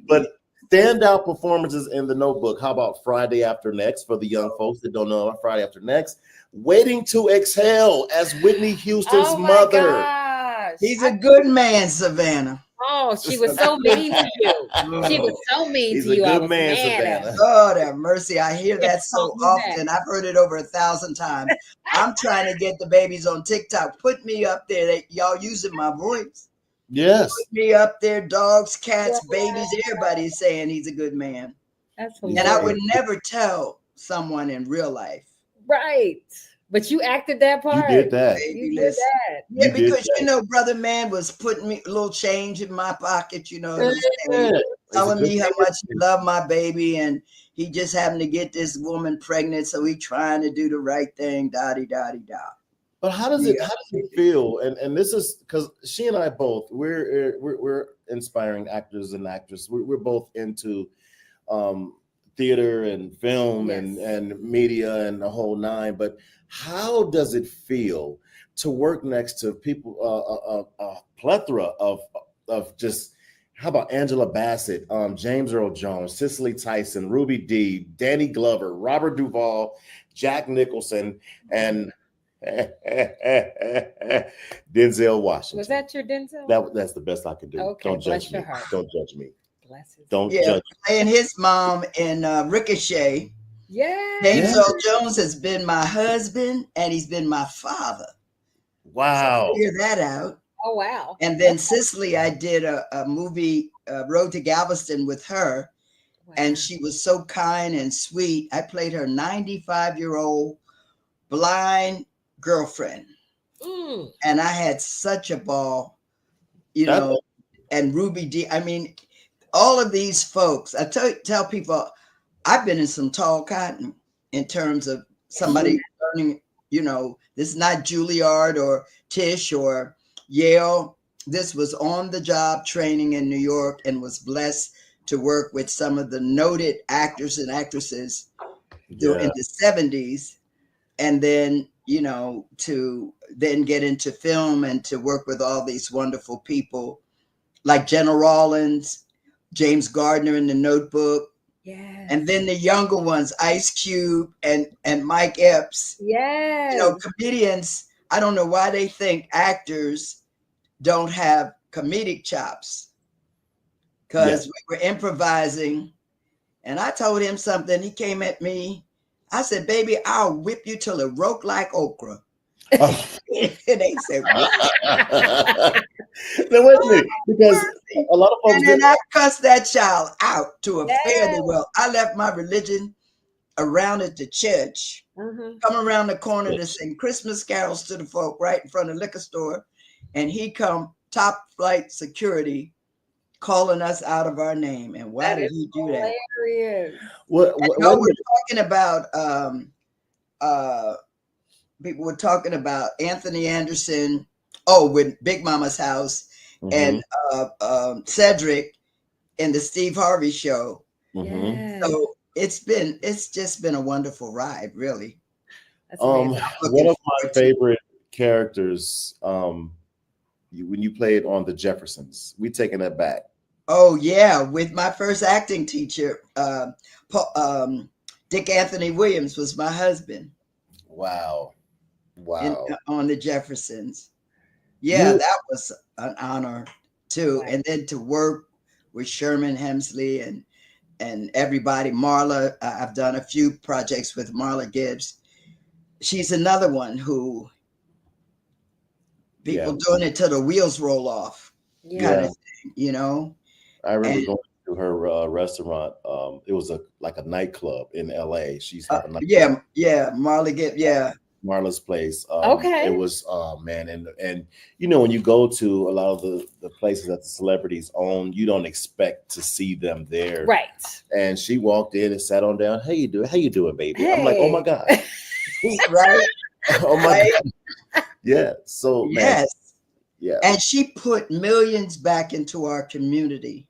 Speaker 2: But Standout performances in The Notebook. How about Friday After Next for the young folks that don't know about Friday After Next? Waiting to Exhale as Whitney Houston's
Speaker 3: Oh my
Speaker 2: mother.
Speaker 3: gosh.
Speaker 4: He's a good man, Savannah.
Speaker 3: Oh, she was so mean to you. She was so mean
Speaker 2: He's
Speaker 3: to
Speaker 2: a
Speaker 3: you. I
Speaker 2: good
Speaker 3: was
Speaker 2: man,
Speaker 3: mad at
Speaker 2: Savannah.
Speaker 3: her.
Speaker 4: God have mercy. I hear that
Speaker 3: It's
Speaker 4: so
Speaker 3: so
Speaker 4: often. I've heard it over 1,000 times. I'm trying to get the babies on TikTok. Put me up there. Y'all using my voice.
Speaker 2: Yes.
Speaker 4: Put me up there. Dogs, cats,
Speaker 3: Yeah.
Speaker 4: babies. Everybody's saying he's a good man.
Speaker 3: That's
Speaker 2: He's
Speaker 4: And
Speaker 3: hilarious.
Speaker 4: I would never tell someone in real life.
Speaker 3: Right. But you acted that
Speaker 2: You
Speaker 3: part.
Speaker 2: did that.
Speaker 4: Baby,
Speaker 3: You did
Speaker 4: listen.
Speaker 3: that.
Speaker 4: Yeah,
Speaker 2: You did
Speaker 4: because
Speaker 2: that.
Speaker 4: Brother Man was putting me a little change in my pocket,
Speaker 2: Yeah.
Speaker 4: saying,
Speaker 2: He's
Speaker 4: telling
Speaker 2: a good
Speaker 4: me how
Speaker 2: man.
Speaker 4: much he loved my baby, and he just happened to get this woman pregnant, so he trying to do the right thing, da-di-da-di-da.
Speaker 2: But how does it feel? And this is because she and I both we're inspiring actors and actresses. We're both into theater and film and media and the whole nine. But how does it feel to work next to people, a plethora of just, how about Angela Bassett, James Earl Jones, Cicely Tyson, Ruby Dee, Danny Glover, Robert Duvall, Jack Nicholson, and Denzel Washington.
Speaker 3: Was that your Denzel?
Speaker 2: That's the best I could do.
Speaker 3: Okay,
Speaker 2: Don't
Speaker 3: bless
Speaker 2: judge
Speaker 3: your
Speaker 2: me.
Speaker 3: heart.
Speaker 2: Don't judge me.
Speaker 3: Bless his
Speaker 2: Don't
Speaker 4: Yeah,
Speaker 2: judge.
Speaker 4: playing his mom in Ricochet.
Speaker 3: Yeah.
Speaker 4: James
Speaker 2: Yeah.
Speaker 4: Earl Jones has been my husband, and he's been my father.
Speaker 2: Wow.
Speaker 4: So figure that out.
Speaker 3: Oh wow.
Speaker 4: And then Cicely, I did a movie, Road to Galveston, with her.
Speaker 3: Wow.
Speaker 4: And she was so kind and sweet. I played her 95-year-old blind girlfriend. And I had such a ball, and Ruby Dee. I mean, all of these folks, I tell people, I've been in some tall cotton in terms of somebody learning, this is not Juilliard or Tisch or Yale. This was on the job training in New York, and was blessed to work with some of the noted actors and actresses in the 70s. And then, to then get into film and to work with all these wonderful people like Jenna Rollins, James Gardner in The Notebook.
Speaker 3: Yeah.
Speaker 4: And then the younger ones, Ice Cube and Mike Epps.
Speaker 3: Yeah.
Speaker 4: Comedians, I don't know why they think actors don't have comedic chops. Because we were improvising, and I told him something. He came at me. I said, "Baby, I'll whip you till it roke like okra."
Speaker 2: Oh.
Speaker 4: And they said,
Speaker 2: "What?" No, wait a minute, because a lot of folks.
Speaker 4: And then I cussed that child out to a fairly well. I left my religion around at the church. Come around the corner to sing Christmas carols to the folk right in front of the liquor store, and he come top flight security calling us out of our name. And why did he do that?
Speaker 3: Hilarious.
Speaker 2: What
Speaker 4: we're talking about people were talking about Anthony Anderson, with Big Mama's House, and Cedric in the Steve Harvey Show.
Speaker 3: Yes.
Speaker 4: So it's just been a wonderful ride, really.
Speaker 3: That's amazing.
Speaker 2: One of my favorite characters, when you played on The Jeffersons, we taking that back.
Speaker 4: Oh yeah, with my first acting teacher, Dick Anthony Williams was my husband.
Speaker 2: Wow.
Speaker 4: On The Jeffersons. Yeah, that was an honor too. Wow. And then to work with Sherman Hemsley and everybody, Marla. I've done a few projects with Marla Gibbs. She's another one who people doing it till the wheels roll off, kind of thing,
Speaker 2: I remember going to her restaurant. It was like a nightclub in LA. She's having
Speaker 4: Marla Gibbs,
Speaker 2: Marla's place.
Speaker 3: Okay.
Speaker 2: It was man, and when you go to a lot of the places that the celebrities own, you don't expect to see them there.
Speaker 3: Right.
Speaker 2: And she walked in and sat on down. How you doing, baby?
Speaker 3: Hey.
Speaker 2: I'm like, oh my God.
Speaker 4: Right.
Speaker 2: Oh my God. Yeah. So
Speaker 4: yes.
Speaker 2: Yeah.
Speaker 4: And she put millions back into our community.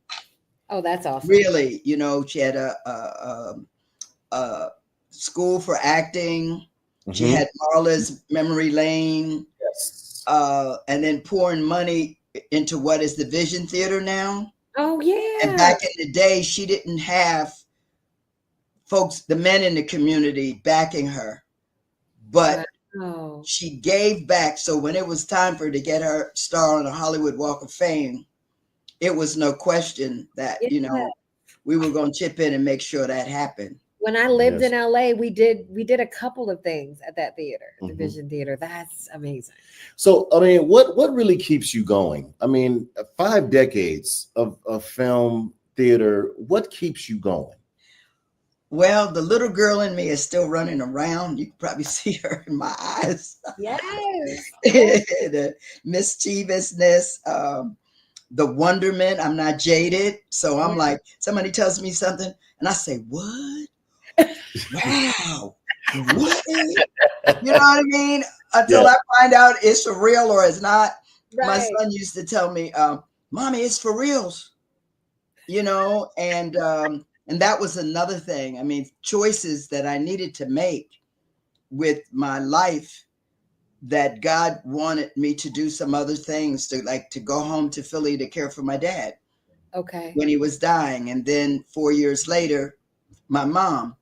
Speaker 3: Oh, that's awesome.
Speaker 4: Really, she had a school for acting. She had Marla's Memory Lane.
Speaker 2: Yes.
Speaker 4: And then pouring money into what is the Vision Theater now.
Speaker 3: Oh yeah.
Speaker 4: And back in the day, she didn't have folks, the men in the community backing her, but
Speaker 3: wow.
Speaker 4: she gave back. So when it was time for her to get her star on the Hollywood Walk of Fame, it was no question that,
Speaker 3: Yeah.
Speaker 4: you know, we were going to chip in and make sure that happened.
Speaker 3: When I lived
Speaker 2: Yes.
Speaker 3: in LA, we did a couple of things at that theater, the
Speaker 2: Mhm.
Speaker 3: Vision Theater. That's amazing.
Speaker 2: So, I mean, what really keeps you going? I mean, 5 decades of film theater. What keeps you going?
Speaker 4: Well, the little girl in me is still running around. You can probably see her in my eyes.
Speaker 3: Yes.
Speaker 4: The mischievousness, the wonderment. I'm not jaded. So I'm like, somebody tells me something and I say, what? Wow. What? You know what I mean? Until I find out it's for real or it's not.
Speaker 3: Right.
Speaker 4: My son used to tell me, Mommy, it's for reals. You know, and that was another thing. I mean, choices that I needed to make with my life, that God wanted me to do some other things, to go home to Philly to care for my dad.
Speaker 3: Okay.
Speaker 4: When he was dying. And then 4 years later, my mom.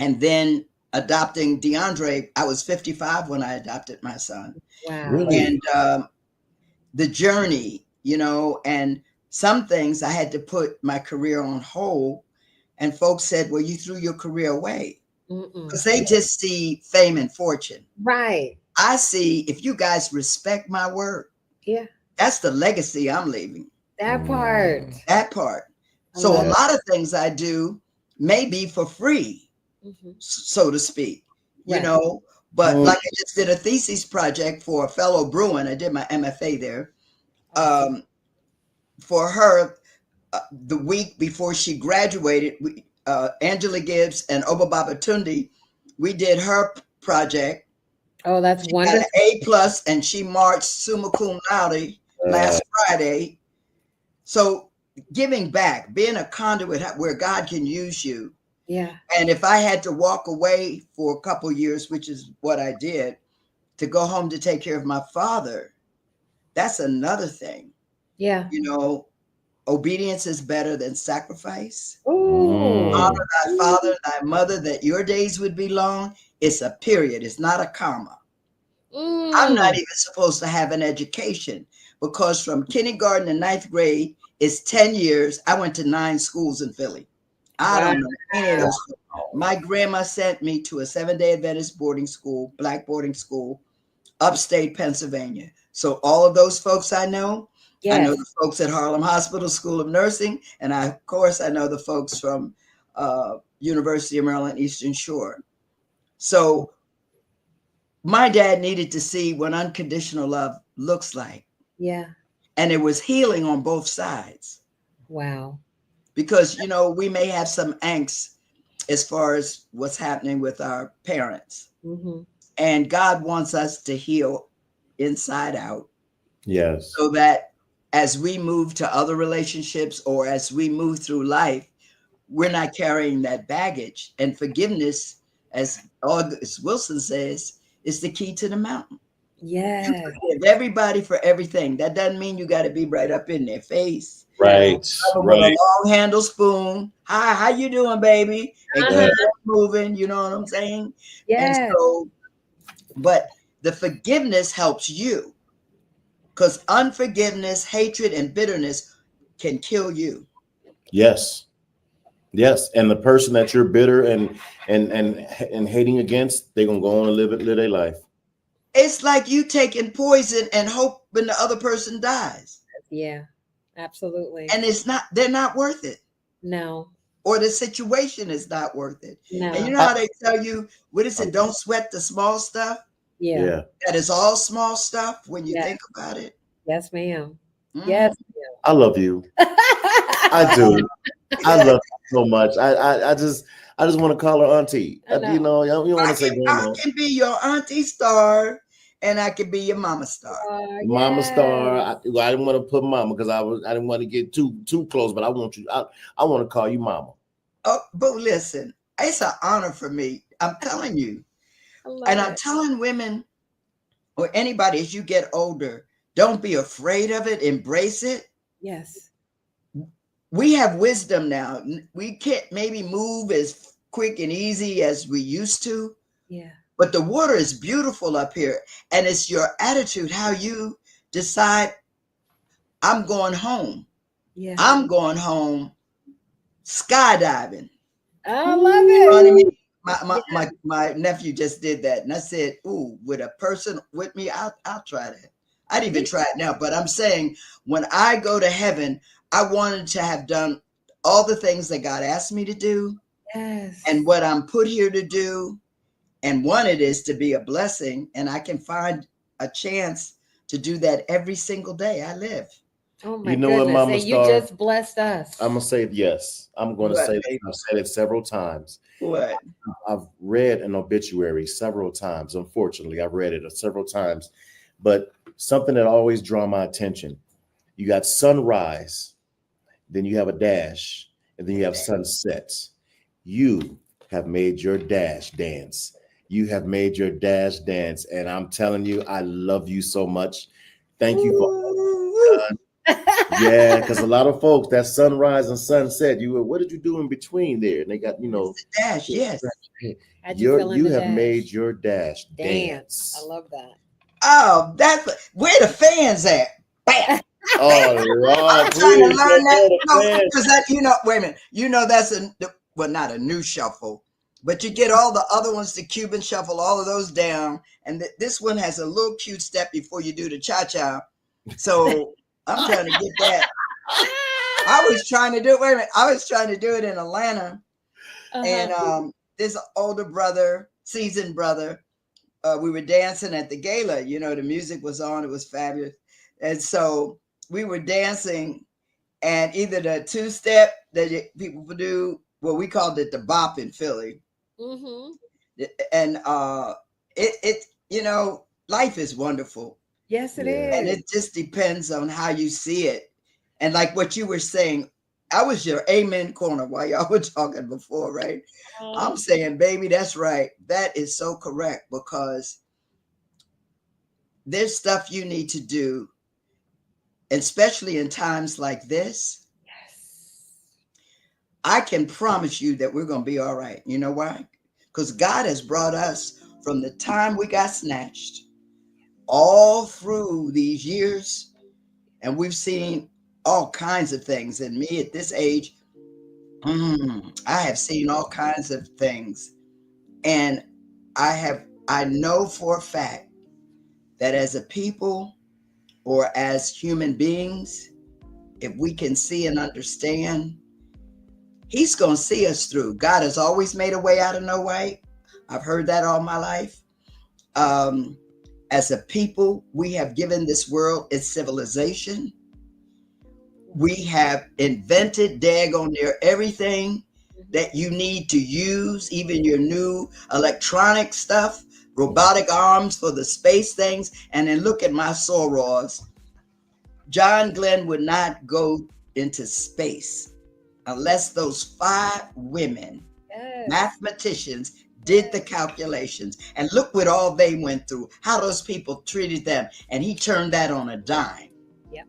Speaker 4: And then adopting DeAndre. I was 55 when I adopted my son.
Speaker 3: Wow.
Speaker 2: Really?
Speaker 4: And the journey, you know, and some things I had to put my career on hold. And folks said, well, you threw your career away. Because they just see fame and fortune.
Speaker 3: Right.
Speaker 4: I see, if you guys respect my work,
Speaker 3: Yeah.
Speaker 4: that's the legacy I'm leaving.
Speaker 3: That part.
Speaker 4: That part. So a lot of things I do may be for free, so to speak, you know, but like I just did a thesis project for a fellow Bruin. I did my MFA there. For her, the week before she graduated, Angela Gibbs and Obababa Tundi, we did her project.
Speaker 3: Oh, that's
Speaker 4: she
Speaker 3: wonderful.
Speaker 4: got an A+, and she marched summa cum laude last Friday. So giving back, being a conduit where God can use you.
Speaker 3: Yeah.
Speaker 4: And if I had to walk away for a couple years, which is what I did, to go home to take care of my father, that's another thing.
Speaker 3: Yeah.
Speaker 4: You know, obedience is better than sacrifice.
Speaker 3: Ooh.
Speaker 4: Honor thy father, thy mother, that your days would be long. It's a period. It's not a comma. I'm not even supposed to have an education, because from kindergarten to 9th grade is 10 years. I went to 9 schools in Philly. I don't know any of those. My grandma sent me to a 7-day Adventist boarding school, black boarding school, upstate Pennsylvania. So all of those folks I know. I know the folks at Harlem Hospital School of Nursing, and of course I know the folks from University of Maryland Eastern Shore. So my dad needed to see what unconditional love looks like.
Speaker 3: Yeah.
Speaker 4: And it was healing on both sides.
Speaker 3: Wow.
Speaker 4: Because, you know, we may have some angst as far as what's happening with our parents. And God wants us to heal inside out.
Speaker 2: Yes.
Speaker 4: So that as we move to other relationships or as we move through life, we're not carrying that baggage. And forgiveness, as August Wilson says, is the key to the mountain.
Speaker 3: Yeah.
Speaker 4: You forgive everybody for everything. That doesn't mean you got to be right up in their face.
Speaker 2: Right.
Speaker 4: With a long handle spoon. Hi, how you doing, baby? And keep moving. You know what I'm saying?
Speaker 3: Yeah.
Speaker 4: And so, but the forgiveness helps you, because unforgiveness, hatred, and bitterness can kill you.
Speaker 2: Yes. Yes. And the person that you're bitter and hating against, they're gonna go on and live their life.
Speaker 4: It's like you taking poison and hoping the other person dies.
Speaker 3: Yeah. Absolutely.
Speaker 4: And they're not worth it.
Speaker 3: No.
Speaker 4: Or the situation is not worth it.
Speaker 3: No.
Speaker 4: And you know how they tell you, what is it? Don't sweat the small stuff.
Speaker 3: Yeah.
Speaker 4: That is all small stuff when you think about it.
Speaker 3: Yes, ma'am. Yes, ma'am.
Speaker 2: I love you. I do. I love you so much. I just want to call her auntie. You know, you want to say grandma.
Speaker 4: I can be your auntie star, and I can be your mama star.
Speaker 2: Mama star. I didn't want to put mama because I didn't want to get too close, but I want you. I want to call you mama.
Speaker 4: Oh, but listen, it's an honor for me. I'm telling you, and I'm telling women or anybody as you get older, don't be afraid of it. Embrace it.
Speaker 3: Yes.
Speaker 4: we have wisdom now. We can't maybe move as quick and easy as we used to.
Speaker 3: Yeah.
Speaker 4: But the water is beautiful up here. And it's your attitude, how you decide, I'm going home.
Speaker 3: Yeah.
Speaker 4: I'm going home skydiving.
Speaker 3: I love it.
Speaker 4: My nephew just did that. And I said, ooh, with a person with me, I'll try that. I'd even try it now. But I'm saying when I go to heaven, I wanted to have done all the things that God asked me to do.
Speaker 3: Yes.
Speaker 4: And what I'm put here to do. And one, it is to be a blessing. And I can find a chance to do that every single day I live.
Speaker 3: Oh my
Speaker 2: You know
Speaker 3: goodness.
Speaker 2: what, Mama
Speaker 3: And
Speaker 2: Star?
Speaker 3: you just blessed us.
Speaker 2: I'm gonna say yes. I'm gonna
Speaker 4: What,
Speaker 2: say that.
Speaker 4: baby?
Speaker 2: I've said it several times.
Speaker 4: What?
Speaker 2: I've read an obituary several times. Unfortunately, I've read it several times, but something that always draw my attention. You got sunrise, then you have a dash, and then you have sunsets. You have made your dash dance. You have made your dash dance, and I'm telling you, I love you so much. Thank you for yeah, because a lot of folks, that sunrise and sunset, what did you do in between there? And they got,
Speaker 4: Dash, yes.
Speaker 3: How'd you feel in
Speaker 2: you
Speaker 3: the
Speaker 2: have
Speaker 3: dash?
Speaker 2: made your dash
Speaker 3: Dance.
Speaker 2: dance.
Speaker 3: I love that.
Speaker 4: Oh, that's where the fans at. Bam.
Speaker 2: Oh, Lord,
Speaker 4: I'm trying to
Speaker 2: please,
Speaker 4: learn that.
Speaker 2: go
Speaker 4: No,
Speaker 2: ahead.
Speaker 4: because wait a minute. That's not a new shuffle, but you get all the other ones, the Cuban shuffle, all of those down. And this one has a little cute step before you do the cha-cha. So I'm trying to get that. I was trying to do it in Atlanta. And this older brother, seasoned brother, we were dancing at the gala. The music was on. It was fabulous. And so we were dancing, and either the two-step that people would do, well, we called it the bop in Philly.
Speaker 3: Mm-hmm.
Speaker 4: And life is wonderful.
Speaker 3: Yes, it is.
Speaker 4: And it just depends on how you see it. And like what you were saying, I was your amen corner while y'all were talking before, right? I'm saying, baby, that's right. That is so correct, because there's stuff you need to do, especially in times like this.
Speaker 3: Yes.
Speaker 4: I can promise you that we're going to be all right. You know why? Because God has brought us from the time we got snatched all through these years, and we've seen all kinds of things. And me at this age, I have seen all kinds of things. And I know for a fact that as a people or as human beings, if we can see and understand, He's going to see us through. God has always made a way out of no way. I've heard that all my life. As a people, we have given this world its civilization. We have invented daggone near everything that you need to use, even your new electronic stuff, robotic arms for the space things. And then look at my sorors. John Glenn would not go into space unless those 5 women, mathematicians, did the calculations. And look what all they went through, how those people treated them. And he turned that on a dime.
Speaker 3: Yep.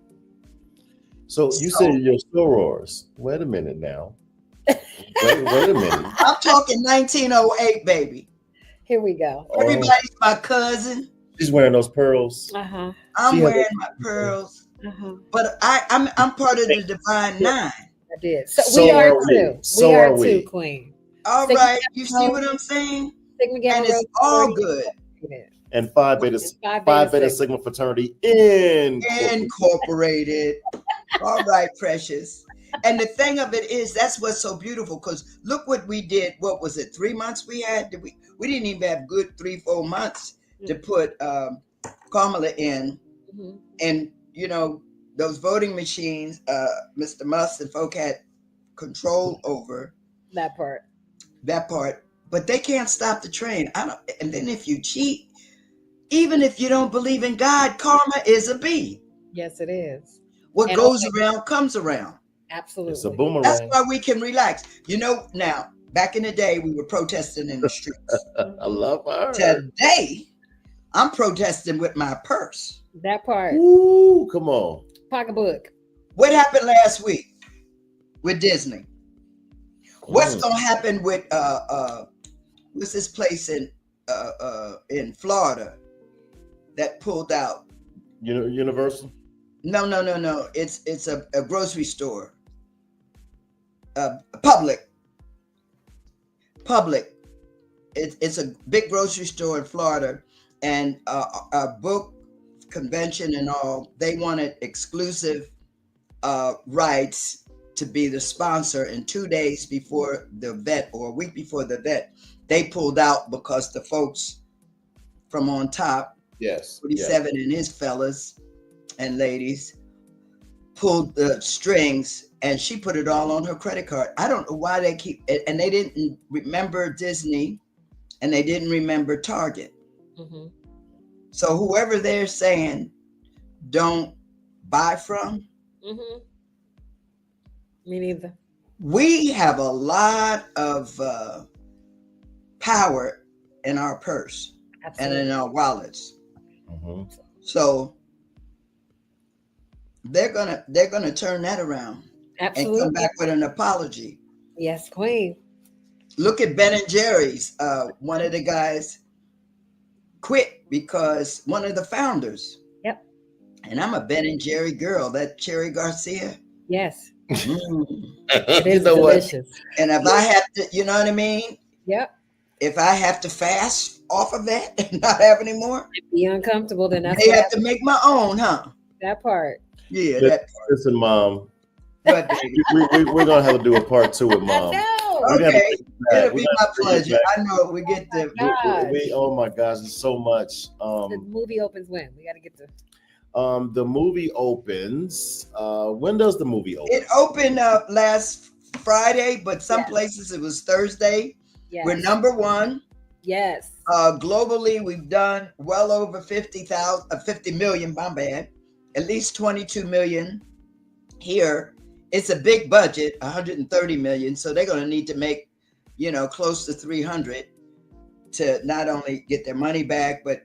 Speaker 2: So you said your sorors. Wait a minute now. Wait a minute.
Speaker 4: I'm talking 1908, baby.
Speaker 3: Here we go.
Speaker 4: Everybody's my cousin.
Speaker 2: She's wearing those pearls.
Speaker 3: Uh-huh.
Speaker 4: I'm wearing my pearls.
Speaker 3: Uh-huh.
Speaker 4: But I'm part of the Divine Nine.
Speaker 3: I did. So we are too.
Speaker 2: So
Speaker 3: we
Speaker 2: are
Speaker 3: are
Speaker 2: we.
Speaker 3: too, Queen.
Speaker 4: All right. You see what I'm saying? And it's all good.
Speaker 2: And Phi Beta Sigma fraternity
Speaker 4: incorporated. All right, precious. And the thing of it is, that's what's so beautiful, because look what we did. What was it? 3 months we had? We didn't even have good 3-4 months to put Kamala in. Mm-hmm. And, those voting machines, Mr. Musk and folk had control over.
Speaker 3: That part.
Speaker 4: But they can't stop the train. And then if you cheat, even if you don't believe in God, karma is a bee.
Speaker 3: Yes, it is.
Speaker 4: What goes around comes around.
Speaker 3: Absolutely.
Speaker 2: It's a boomerang.
Speaker 4: That's why we can relax. Now, back in the day, we were protesting in the streets.
Speaker 2: I love her.
Speaker 4: Today, I'm protesting with my purse.
Speaker 3: That part.
Speaker 2: Ooh, come on.
Speaker 3: Pocketbook.
Speaker 4: What happened last week? with Disney. What's going to happen with what's this place in Florida that pulled out?
Speaker 2: Universal?
Speaker 4: No. It's a grocery store. Public. It's a big grocery store in Florida, and a book convention and all. They wanted exclusive rights to be the sponsor, and 2 days before the vet, or a week before the vet, they pulled out because the folks from on top, 47 and his fellas and ladies, pulled the strings, and she put it all on her credit card. I don't know why they keep it, and they didn't remember Disney, and they didn't remember Target.
Speaker 3: Mm-hmm.
Speaker 4: So whoever they're saying don't buy from,
Speaker 3: Mm-hmm. Me neither.
Speaker 4: we have a lot of power in our purse
Speaker 3: Absolutely.
Speaker 4: and in our wallets.
Speaker 2: Mm-hmm.
Speaker 4: So they're gonna turn that around
Speaker 3: Absolutely.
Speaker 4: and come back with an apology.
Speaker 3: Yes, queen.
Speaker 4: Look at Ben and Jerry's. One of the guys quit because one of the founders.
Speaker 3: Yep.
Speaker 4: And I'm a Ben and Jerry girl. That Cherry Garcia.
Speaker 3: Yes.
Speaker 2: It
Speaker 3: is delicious.
Speaker 4: And if I have to, you know what I mean?
Speaker 3: Yep.
Speaker 4: If I have to fast off of that and not have any more,
Speaker 3: Be uncomfortable, then that's
Speaker 4: they
Speaker 3: what
Speaker 4: have to make my own, huh?
Speaker 3: that part.
Speaker 4: Yeah, that part.
Speaker 2: Listen, Mom,
Speaker 4: But baby,
Speaker 2: we're gonna have to do a part 2 with Mom.
Speaker 3: I know.
Speaker 2: We gotta
Speaker 4: okay,
Speaker 2: bring it back.
Speaker 4: it'll
Speaker 2: We
Speaker 4: be
Speaker 2: gotta
Speaker 4: my
Speaker 2: bring it
Speaker 4: pleasure.
Speaker 2: back.
Speaker 4: I know we get the.
Speaker 3: God.
Speaker 2: Oh my gosh, there's so much.
Speaker 3: The movie opens when? We got to get to.
Speaker 2: The movie opens. When does the movie open?
Speaker 4: It opened up last Friday, but some
Speaker 3: Yes.
Speaker 4: places it was Thursday.
Speaker 3: Yes.
Speaker 4: We're number one.
Speaker 3: Yes.
Speaker 4: Globally, we've done well over 50 million, my bad, at least 22 million here. It's a big budget, 130 million. So they're going to need to make, close to 300 to not only get their money back, but,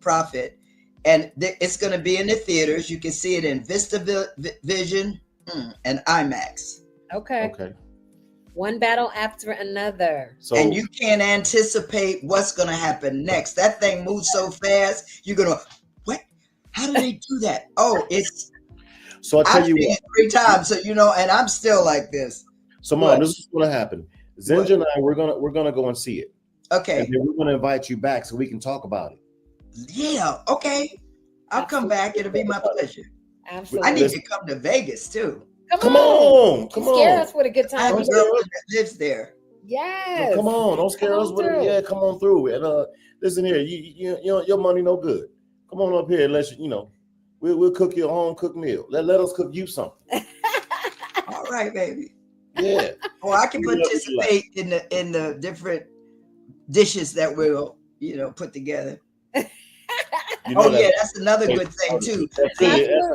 Speaker 4: profit. And it's going to be in the theaters. You can see it in VistaVision and IMAX.
Speaker 3: Okay.
Speaker 2: Okay.
Speaker 3: One battle after another.
Speaker 2: So
Speaker 4: And you can't anticipate what's going to happen next. That thing moves so fast. You're going to, what? How do they do that? Oh, it's,
Speaker 2: I tell
Speaker 4: I've
Speaker 2: you
Speaker 4: seen
Speaker 2: what.
Speaker 4: it 3 times. So, and I'm still like this.
Speaker 2: So Mom,
Speaker 4: What?
Speaker 2: this is what's gonna happen. Zinja and I, we're gonna go and see it.
Speaker 4: Okay.
Speaker 2: And then we're gonna invite you back so we can talk about it.
Speaker 4: Yeah. Okay. I'll come back. It'll be my pleasure.
Speaker 3: Absolutely.
Speaker 4: I need to come to Vegas too.
Speaker 2: Come on.
Speaker 3: Scare us with a good
Speaker 4: I have
Speaker 3: time.
Speaker 4: a girlfriend that lives there.
Speaker 3: Yes.
Speaker 2: Come on, don't scare
Speaker 3: Come
Speaker 2: us
Speaker 3: on
Speaker 2: with it.
Speaker 3: through.
Speaker 2: Yeah, come on through. And listen here, your money no good. Come on up here and let we'll cook you a home cooked meal. Let us cook you something.
Speaker 4: All right, baby.
Speaker 2: Yeah.
Speaker 4: Or I can
Speaker 2: You know what you
Speaker 4: participate in the different dishes that we'll put together.
Speaker 2: You know
Speaker 4: That's another good thing too.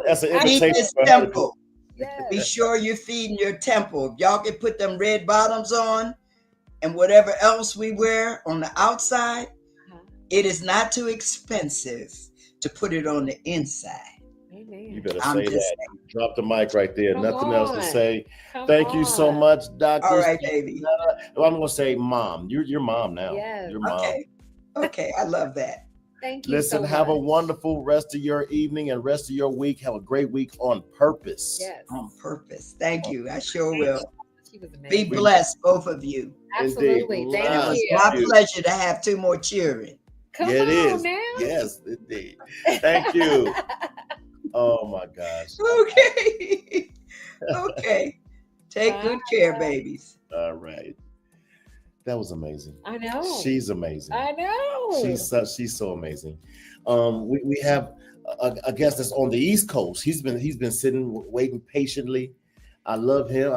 Speaker 2: That's an
Speaker 4: Feed
Speaker 2: invitation.
Speaker 4: this temple.
Speaker 3: Yes.
Speaker 4: Be sure you're feeding your temple. If y'all can put them red bottoms on and whatever else we wear on the outside, it is not too expensive to put it on the inside.
Speaker 3: Amen.
Speaker 2: You better
Speaker 4: I'm
Speaker 2: say
Speaker 4: just
Speaker 2: that. Drop the mic right there.
Speaker 3: Come
Speaker 2: Nothing else to
Speaker 3: on.
Speaker 2: say.
Speaker 3: Come
Speaker 2: Thank you so
Speaker 3: on.
Speaker 2: much, Doctor.
Speaker 4: all right, baby.
Speaker 2: I'm gonna say, Mom. You're mom now.
Speaker 3: Yes.
Speaker 2: You're mom.
Speaker 4: Okay, I love that.
Speaker 3: Thank you.
Speaker 2: Listen,
Speaker 3: so
Speaker 2: have a
Speaker 3: much.
Speaker 2: wonderful rest of your evening and rest of your week. Have a great week on purpose.
Speaker 3: Yes.
Speaker 4: On purpose. Thank you. I sure will.
Speaker 3: She was
Speaker 4: Be
Speaker 3: amazing.
Speaker 4: blessed, both of you.
Speaker 3: Absolutely.
Speaker 2: Indeed.
Speaker 4: It
Speaker 3: Thank
Speaker 4: was
Speaker 3: you.
Speaker 4: my
Speaker 2: you.
Speaker 4: pleasure to have 2 more children.
Speaker 3: Come
Speaker 2: Yeah, it
Speaker 3: on
Speaker 2: is.
Speaker 3: now.
Speaker 2: Yes, indeed. Thank you. Oh my gosh.
Speaker 4: Okay. Okay. Take good care, babies.
Speaker 2: All right. That was amazing.
Speaker 3: I know.
Speaker 2: She's amazing.
Speaker 3: I know.
Speaker 2: She's so amazing. We have a guest that's on the East Coast. He's been sitting waiting patiently. I love him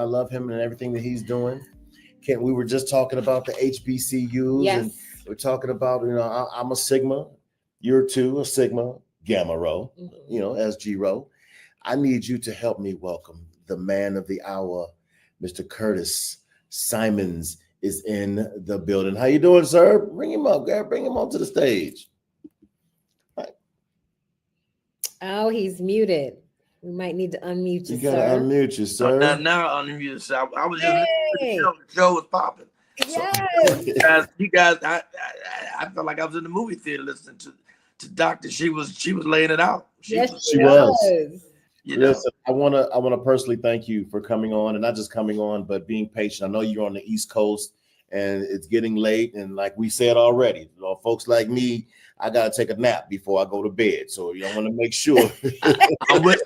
Speaker 2: and everything that he's doing. We were just talking about the HBCUs,
Speaker 3: Yes.
Speaker 2: and we're talking about I'm a Sigma, you're too a Sigma, Gamma Rho,
Speaker 3: Mhm.
Speaker 2: SG Rho. I need you to help me welcome the man of the hour, Mr. Curtis Simons is in the building. How you doing, sir? Bring him up, Gary. Bring him onto the stage.
Speaker 3: Oh, he's muted. We might need to unmute you,
Speaker 2: You gotta
Speaker 3: sir.
Speaker 2: unmute you, sir.
Speaker 5: Now unmute. So I was just listening to the show was popping.
Speaker 3: Yes.
Speaker 5: You guys, I felt like I was in the movie theater listening to Doctor. She was laying it out.
Speaker 2: She was.
Speaker 5: You know.
Speaker 2: Listen, I wanna personally thank you for coming on, and not just coming on, but being patient. I know you're on the East Coast and it's getting late, and like we said already, folks like me, I gotta take a nap before I go to bed. So I want to make sure.
Speaker 5: I'm with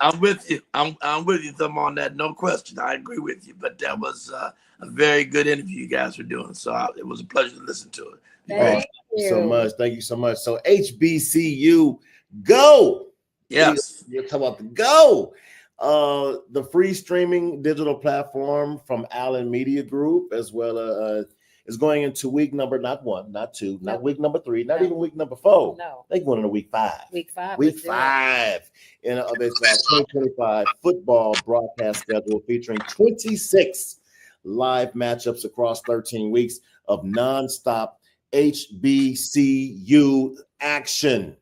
Speaker 5: you. I'm with you, Thumb, on that. No question. I agree with you. But that was a very good interview you guys were doing. So it was a pleasure to listen to it.
Speaker 3: Thank you
Speaker 2: so much. Thank you so much. So HBCU, go.
Speaker 5: Yes.
Speaker 2: You're talking about the go. The free streaming digital platform from Allen Media Group, as well as is going into week number, not 1, not 2, not week number 3, not even week number 4.
Speaker 3: No.
Speaker 2: They're going into week 5.
Speaker 3: Week 5.
Speaker 2: Week 5 in of its 2025 football broadcast schedule featuring 26 live matchups across 13 weeks of nonstop HBCU action.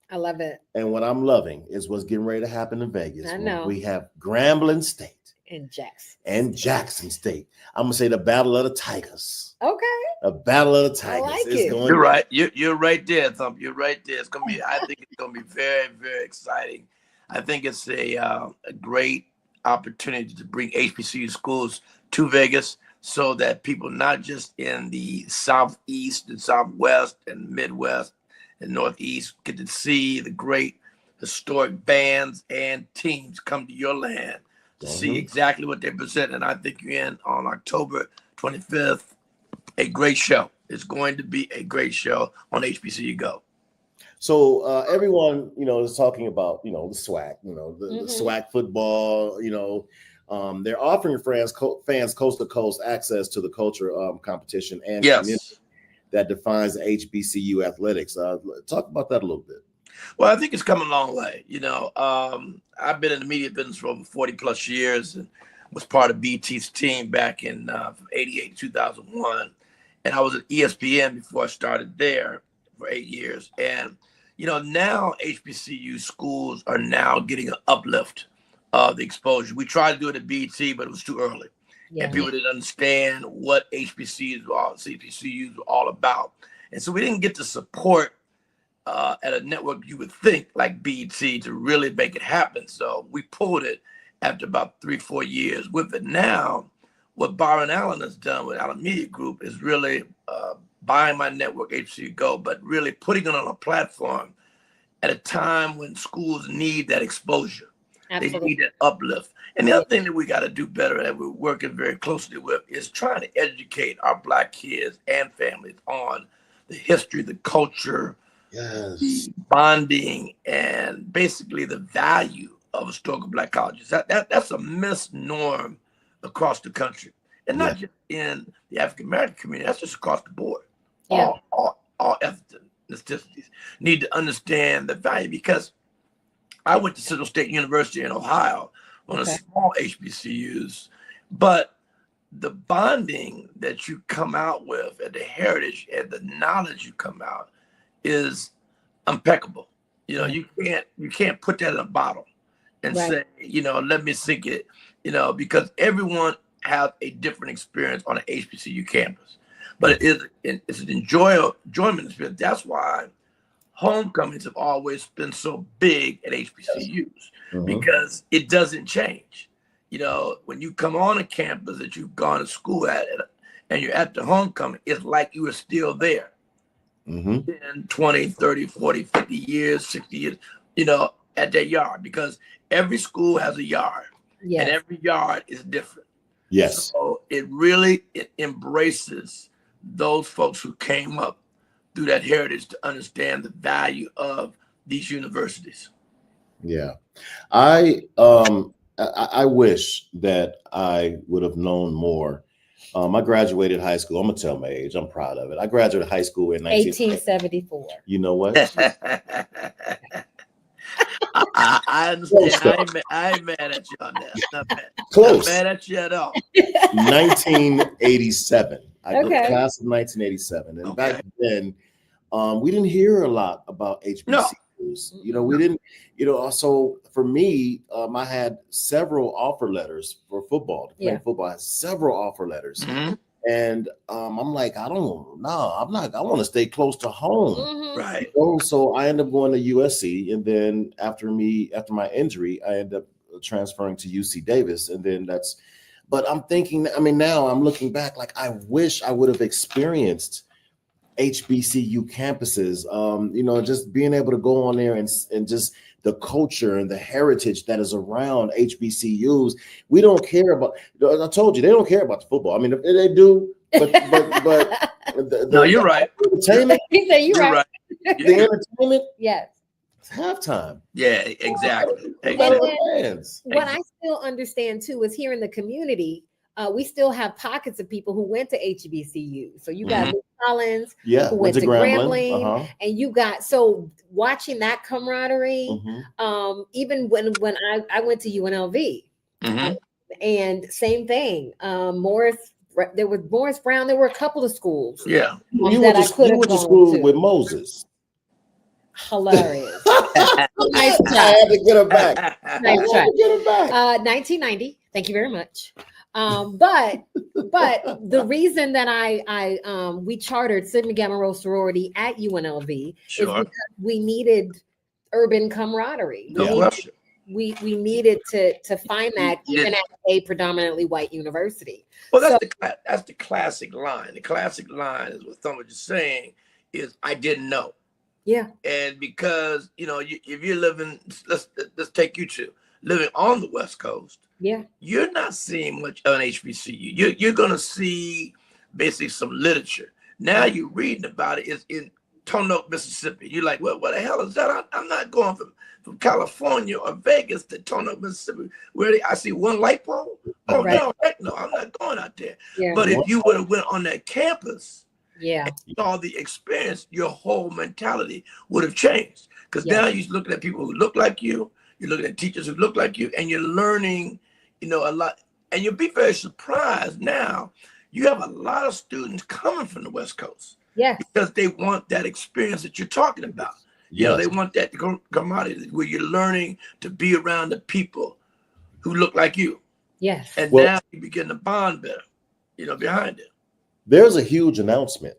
Speaker 3: I love it.
Speaker 2: And what I'm loving is what's getting ready to happen in Vegas.
Speaker 3: I know.
Speaker 2: We have Grambling State
Speaker 3: and
Speaker 2: Jackson State. I'm gonna say the Battle of the Tigers.
Speaker 3: Okay.
Speaker 2: A Battle of the Tigers.
Speaker 3: like
Speaker 2: It's
Speaker 3: it.
Speaker 2: going
Speaker 5: You're right. You're right there, Thump. You're right there. It's gonna be. I think it's gonna be very, very exciting. I think it's a great opportunity to bring HBCU schools to Vegas, so that people not just in the Southeast and Southwest and Midwest and Northeast get to see the great historic bands and teams come to your land to see exactly what they present. And I think you're in on October 25th. A great show. It's going to be a great show on HBCU Go.
Speaker 2: So everyone, is talking about, the SWAC, the SWAC football, they're offering fans coast to coast access to the culture competition and community that defines HBCU athletics. Talk about that a little bit.
Speaker 5: Well, I think it's come a long way. I've been in the media business for over 40 plus years and was part of BT's team back in from 88 to 2001. And I was at ESPN before I started there for 8 years. And, now HBCU schools are now getting an uplift of the exposure. We tried to do it at BT, but it was too early. Yeah. And people didn't understand what HBCUs were all about. And so we didn't get the support at a network you would think like BT to really make it happen. So we pulled it after about 3-4 years with it. Now, what Byron Allen has done with Allen Media Group is really buying my network, HBCU Go, but really putting it on a platform at a time when schools need that exposure. Absolutely. They need that uplift. And the other thing that we got to do better, that we're working very closely with, is trying to educate our Black kids and families on the history, the culture, the bonding, and basically the value of historical Black colleges. That's a misnorm across the country, and not just in the African American community. That's just across the board. Yeah. All ethnicities need to understand the value, because I went to Central State University in Ohio, one of small HBCUs, but the bonding that you come out with and the heritage and the knowledge you come out is impeccable. You can't put that in a bottle and say, let me sink it, because everyone has a different experience on an HBCU campus. But it's an enjoyment experience. That's why homecomings have always been so big at HBCUs, because it doesn't change. When you come on a campus that you've gone to school at and you're at the homecoming, it's like you were still there. 10, 20, 30, 40, 50 years, 60 years, at that yard, because every school has a yard and every yard is different.
Speaker 2: Yes.
Speaker 5: So it embraces those folks who came up through that heritage to understand the value of these universities.
Speaker 2: Yeah. I wish that I would have known more. I graduated high school. I'm gonna tell my age. I'm proud of it. I graduated high school in 1874. You know what?
Speaker 5: I understand. I ain't mad at you on that. Not mad.
Speaker 2: Close.
Speaker 5: Not mad at you at all.
Speaker 2: 1987. I got class of 1987, and back then, we didn't hear a lot about HBCUs. You know, we didn't, you know, also for me, I had several offer letters for football. To play football, I had several offer letters. And I'm like, I want to stay close to home.
Speaker 5: Right.
Speaker 2: So I ended up going to USC. And then after my injury, I ended up transferring to UC Davis. And then but I'm thinking, I mean, now I'm looking back, like, I wish I would have experienced HBCU campuses, you know, just being able to go on there and just the culture and the heritage that is around HBCUs. We don't care about, I told you, they don't care about the football. I mean, they do, but
Speaker 5: no, you're right.
Speaker 2: Entertainment,
Speaker 3: you're right.
Speaker 2: The entertainment,
Speaker 3: yes.
Speaker 2: It's halftime.
Speaker 5: Yeah, exactly.
Speaker 3: What I still understand too is here in the community, we still have pockets of people who went to HBCU. So you got Luke Collins, who went to Grambling, and you got, so watching that camaraderie, even when I went to UNLV, and same thing, Morris, there was Morris Brown, there were a couple of schools.
Speaker 2: Yeah. You went to school with Moses.
Speaker 3: Hilarious.
Speaker 2: Nice try. I had to get her back.
Speaker 3: Nice try. 1990. Thank you very much. But the reason that we chartered Sigma Gamma Rho sorority at UNLV is because we needed urban camaraderie. We needed to find that even at a predominantly white university.
Speaker 5: Well, that's the classic line. The classic line is what someone is saying is, I didn't know.
Speaker 3: Yeah.
Speaker 5: And because, you know, if you're living, let's take you to living on the West Coast.
Speaker 3: Yeah.
Speaker 5: You're not seeing much of an HBCU. You're going to see basically some literature. Now you're reading about it. It's in Roanoke, Mississippi. You're like, well, what the hell is that? I'm not going from California or Vegas to Roanoke, Mississippi, where I see one light pole. Oh, no, heck no, I'm not going out there. Yeah. But if you would have went on that campus, saw the experience, your whole mentality would have changed. Because now you're looking at people who look like you, you're looking at teachers who look like you, and you're learning, you know, a lot. And you'll be very surprised now. You have a lot of students coming from the West Coast.
Speaker 3: Yeah.
Speaker 5: Because they want that experience that you're talking about. You know, they want that camaraderie where you're learning to be around the people who look like you.
Speaker 3: Yes.
Speaker 5: And now you begin to bond better, you know, behind it.
Speaker 2: There's a huge announcement,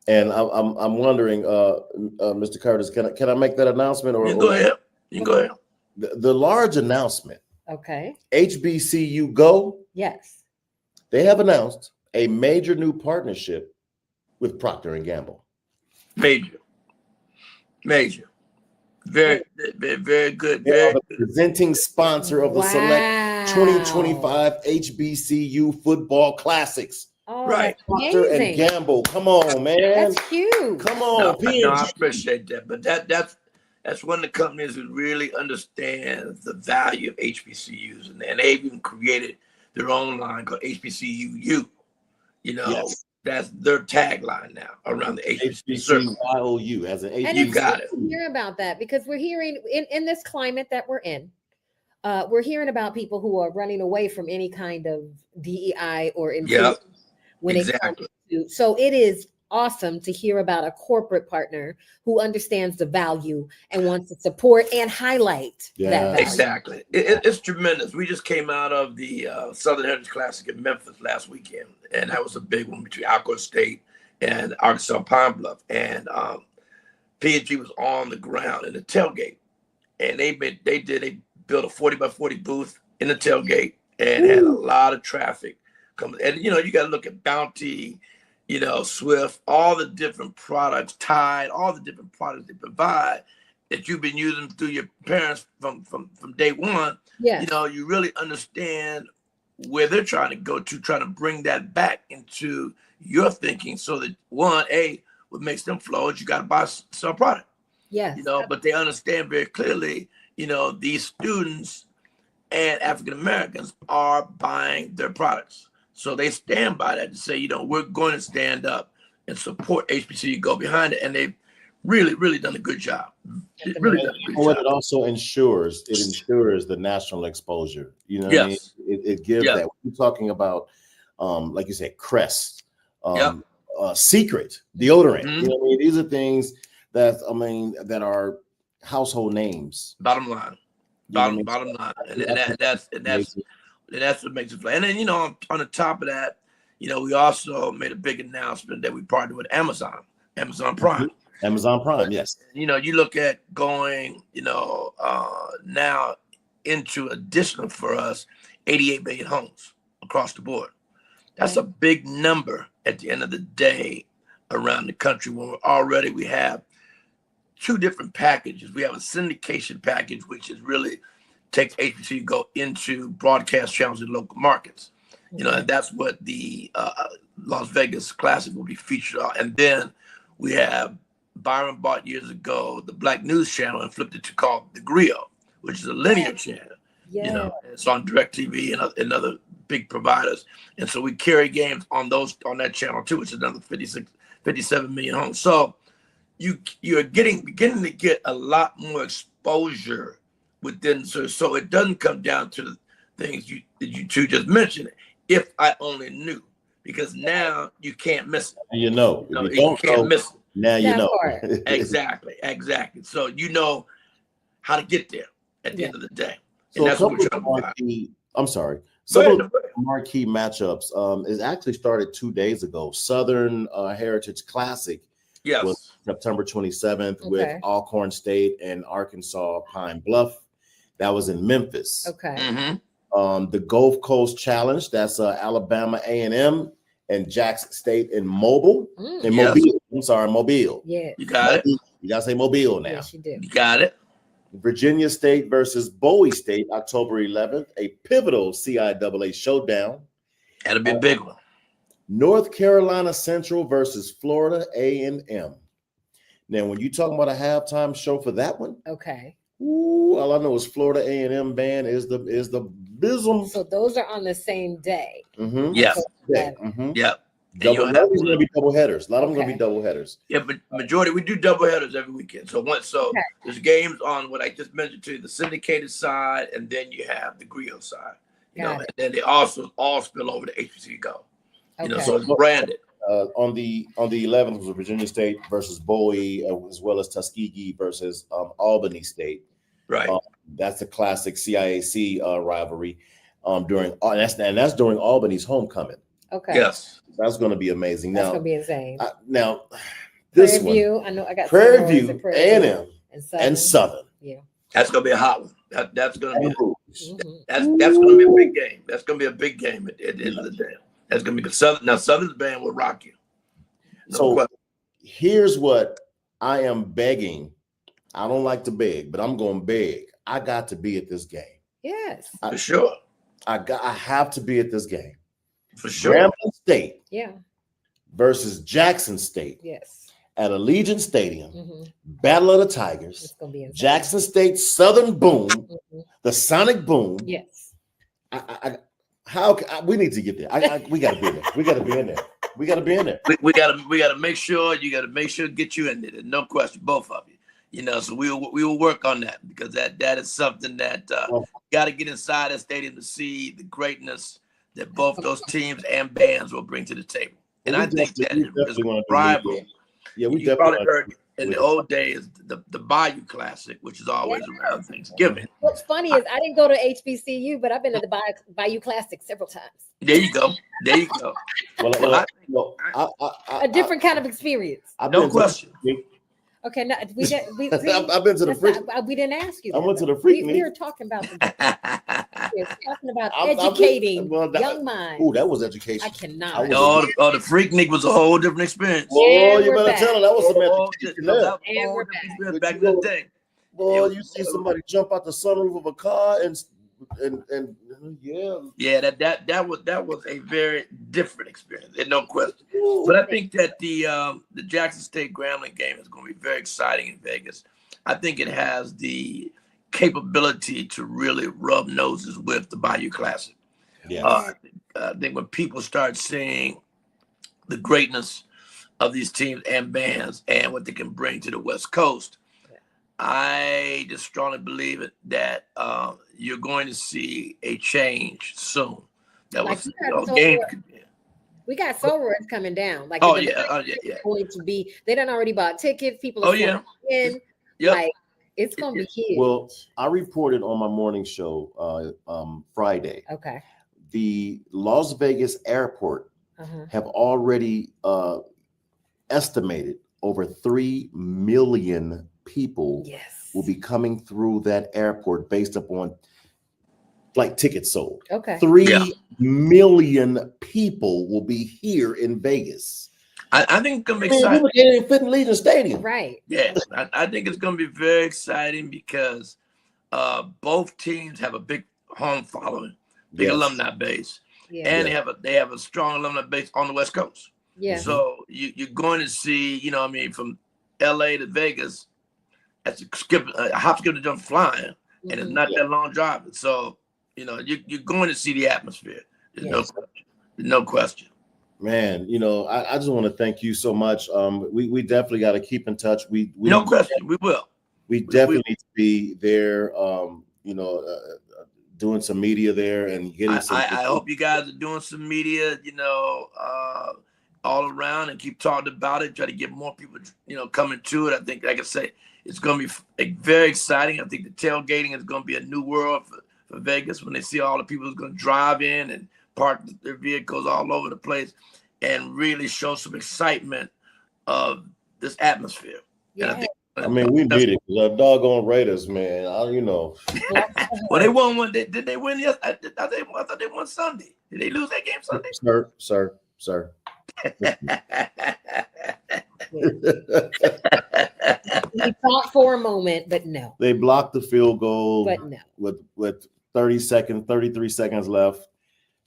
Speaker 2: and I'm wondering, Mr. Curtis, can I make that announcement? Or
Speaker 5: go ahead. You go ahead.
Speaker 2: The large announcement.
Speaker 3: Okay.
Speaker 2: HBCU Go.
Speaker 3: Yes.
Speaker 2: They have announced a major new partnership with Procter & Gamble.
Speaker 5: Major. Very good. Very
Speaker 2: good. Presenting sponsor of the select 2025 HBCU Football Classics.
Speaker 3: Oh,
Speaker 5: right.
Speaker 2: Procter & Gamble. Come on, man.
Speaker 3: That's huge.
Speaker 2: Come on.
Speaker 5: No, I appreciate that. But that's one of the companies who really understands the value of HBCUs. And they've even created their own line called HBCU. You know, that's their tagline now around the
Speaker 2: HBCU as an HBCU.
Speaker 3: And you got it. Hear about that because we're hearing in this climate that we're in, we're hearing about people who are running away from any kind of DEI or inclusion when it comes to. So it is awesome to hear about a corporate partner who understands the value and wants to support and highlight that value.
Speaker 5: Exactly. It's tremendous. We just came out of the Southern Heritage Classic in Memphis last weekend, and that was a big one between Alcorn State and Arkansas Pine Bluff. And P&G was on the ground in the tailgate, and they built a 40x40 booth in the tailgate and had a lot of traffic coming. And you know, you got to look at Bounty, you know, Swift, all the different products, Tide, all the different products they provide that you've been using through your parents from day one.
Speaker 3: Yeah.
Speaker 5: You know, you really understand where they're trying to go to, trying to bring that back into your thinking so that what makes them flow is you got to buy some product.
Speaker 3: Yes.
Speaker 5: You know, but they understand very clearly, you know, these students and African Americans are buying their products. So they stand by that to say, you know, we're going to stand up and support HBCU, go behind it. And they've really, really done a good job.
Speaker 2: It also ensures the national exposure. You know what I mean? It gives that. We're talking about, like you said, Crest, Secret, deodorant. You know what I mean? These are things that are household names.
Speaker 5: Bottom line. Bottom line. And that's what makes it play. And then, on the top of that, we also made a big announcement that we partnered with Amazon Prime.
Speaker 2: Amazon Prime, yes.
Speaker 5: You look at going, now into additional for us, 88 million homes across the board. That's a big number at the end of the day around the country when we have two different packages. We have a syndication package, which is really takes HBCU go into broadcast channels in local markets. And that's what the Las Vegas Classic will be featured on. And then we have Byron bought years ago the Black News Channel and flipped it to called The Griot, which is a linear channel.
Speaker 3: Yeah.
Speaker 5: It's on DirecTV and other big providers. And so we carry games on that channel too, which is another 57 million homes. So you're beginning to get a lot more exposure within, so it doesn't come down to the things you two just mentioned. If I only knew, because now you can't miss it.
Speaker 2: You
Speaker 5: can't miss it.
Speaker 2: Now you know.
Speaker 5: Exactly. So you know how to get there at the end of the day. And
Speaker 2: So
Speaker 5: that's what we're trying to do.
Speaker 2: I'm sorry. Some of the marquee matchups is actually started 2 days ago. Southern Heritage Classic was September 27th with Alcorn State and Arkansas Pine Bluff. That was in Memphis.
Speaker 3: Okay.
Speaker 5: Mm-hmm.
Speaker 2: The Gulf Coast Challenge, that's Alabama A&M and Jackson State in Mobile. Mobile. I'm sorry, Mobile.
Speaker 3: Yeah.
Speaker 5: You got it.
Speaker 2: You gotta say Mobile now.
Speaker 3: Yes, you do.
Speaker 5: You got it.
Speaker 2: Virginia State versus Bowie State, October 11th, a pivotal CIAA showdown.
Speaker 5: That'll be a big one.
Speaker 2: North Carolina Central versus Florida A&M. Now, when you talking about a halftime show for that one, all I know is Florida A&M band is the Bism.
Speaker 3: So those are on the same day.
Speaker 2: Mm-hmm.
Speaker 5: Yes.
Speaker 2: Mm-hmm.
Speaker 5: Yep.
Speaker 2: Going to be double headers. A lot of them going to be double headers.
Speaker 5: Yeah, but majority we do double headers every weekend. So there's games on what I just mentioned to you, the syndicated side, and then you have the Griot side. And then they also all spill over to HBCU Go. So it's branded.
Speaker 2: On the 11th was Virginia State versus Bowie, as well as Tuskegee versus Albany State.
Speaker 5: Right.
Speaker 2: That's the classic CIAC rivalry. That's during Albany's homecoming.
Speaker 3: Okay.
Speaker 5: Yes.
Speaker 2: That's going to be amazing.
Speaker 3: That's going to be insane.
Speaker 2: Now, this
Speaker 3: Prairie View, I know I got
Speaker 2: Prairie View, A&M, and Southern.
Speaker 3: Yeah.
Speaker 5: That's going to be a hot one. That's going to be that's going to be a big game. That's going to be a big game at the end of the day. That's going to be Southern. Now, Southern's band will rock you.
Speaker 2: Here's what I am begging. I don't like to beg, but I'm going to beg. I got to be at this game.
Speaker 3: Yes.
Speaker 5: For sure.
Speaker 2: I have to be at this game.
Speaker 5: For sure.
Speaker 2: Grambling State
Speaker 3: versus
Speaker 2: Jackson State.
Speaker 3: Yes.
Speaker 2: At Allegiant Stadium. Battle of the Tigers.
Speaker 3: It's gonna be insane.
Speaker 2: Jackson State Southern Boom. The Sonic Boom.
Speaker 3: Yes.
Speaker 2: We need to get there. We got to be there. We got to be in there. We got to be in there.
Speaker 5: We got to make sure. You got to make sure to get you in there. There's no question, both of you. So we will work on that, because that is something that got to get inside the stadium to see the greatness that both those teams and bands will bring to the table. And I think that is rival.
Speaker 2: Yeah, we
Speaker 5: you probably heard in the old days the Bayou Classic, which is always around Thanksgiving.
Speaker 3: What's funny is I didn't go to HBCU, but I've been to the Bayou Classic several times.
Speaker 5: There you go.
Speaker 3: A different kind of experience.
Speaker 5: No question.
Speaker 3: Okay, no, I've been
Speaker 2: to the Freaknik.
Speaker 3: We didn't ask you.
Speaker 2: I went to the Freaknik.
Speaker 3: We were talking about educating young minds.
Speaker 2: Oh, that was education.
Speaker 3: I cannot.
Speaker 5: The Freaknik was a whole different experience.
Speaker 2: Oh, you better tell her that was some
Speaker 5: back in the day.
Speaker 2: Boy, you see somebody jump out the sunroof of a car and that was a very different experience, and no question. But I think that the Jackson State Grambling game is going to be very exciting in Vegas. I think it has the capability to really rub noses with the Bayou Classic. Yeah.
Speaker 5: I think when people start seeing the greatness of these teams and bands and what they can bring to the West Coast, I just strongly believe that you're going to see a change soon. That was game.
Speaker 3: We got Soul Rush coming down. Like,
Speaker 5: Oh
Speaker 3: in the
Speaker 5: yeah.
Speaker 3: it's going to be. They done already bought tickets. People are
Speaker 5: Oh yeah.
Speaker 3: in.
Speaker 5: Yep.
Speaker 3: Like, it's going to be huge.
Speaker 2: Well, I reported on my morning show Friday.
Speaker 3: Okay.
Speaker 2: The Las Vegas airport
Speaker 3: Uh-huh.
Speaker 2: have already estimated over 3 million people
Speaker 3: Yes.
Speaker 2: will be coming through that airport based upon flight tickets sold.
Speaker 3: Okay.
Speaker 2: 3 million people will be here in Vegas.
Speaker 5: I think it's gonna be
Speaker 2: I mean,
Speaker 5: exciting.
Speaker 2: we can't even fit in Legion Stadium.
Speaker 3: Right.
Speaker 5: Yeah, I think it's going to be very exciting because both teams have a big home following, big
Speaker 2: Yes.
Speaker 5: alumni base,
Speaker 3: Yeah.
Speaker 5: and they have a strong alumni base on the West Coast.
Speaker 3: Yeah.
Speaker 5: So you're going to see, you know, I mean, from LA to Vegas, that's a hop, skip, and jump flying, and it's not that long driving. So you know, you're going to see the atmosphere. There's no question. There's no question.
Speaker 2: Man, you know, I just want to thank you so much. We definitely got to keep in touch. We
Speaker 5: No question. We will.
Speaker 2: We definitely need to be there. You know, doing some media there and getting some.
Speaker 5: I hope you guys are doing some media. You know, all around and keep talking about it. Try to get more people, you know, coming to it. I think, like I say, it's going to be very exciting. I think the tailgating is going to be a new world for Vegas when they see all the people who's going to drive in and park their vehicles all over the place and really show some excitement of this atmosphere.
Speaker 3: Yeah.
Speaker 2: I mean, we need it because our doggone Raiders, man. You know.
Speaker 5: Well, they won one. Did they win? Yes, I thought they won Sunday. Did they lose that game Sunday?
Speaker 2: Sir.
Speaker 3: We thought for a moment, but no.
Speaker 2: They blocked the field goal,
Speaker 3: But no.
Speaker 2: with 33 seconds left,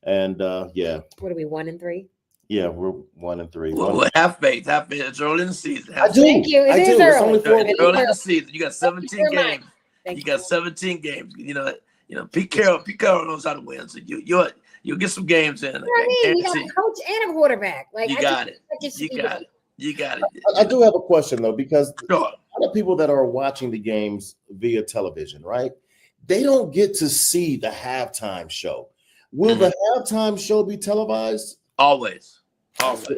Speaker 2: and yeah.
Speaker 3: What are we, 1-3?
Speaker 2: Yeah, we're 1-3.
Speaker 5: Well, have faith. It's early in the season.
Speaker 2: I do.
Speaker 3: Thank you. It is
Speaker 2: It's
Speaker 3: early.
Speaker 2: only 4
Speaker 5: It's early in the season. You got 17 games.
Speaker 3: Thank
Speaker 5: Got 17 games. You know, Pete Carroll knows how to win. So you'll get some games in.
Speaker 3: You know what I mean? You got a coach and a quarterback. Like,
Speaker 5: You got it. You got it.
Speaker 2: I do have a question though, because
Speaker 5: Sure.
Speaker 2: a lot of people that are watching the games via television, right? They don't get to see the halftime show. Will the halftime show be televised?
Speaker 5: Always.
Speaker 2: Okay.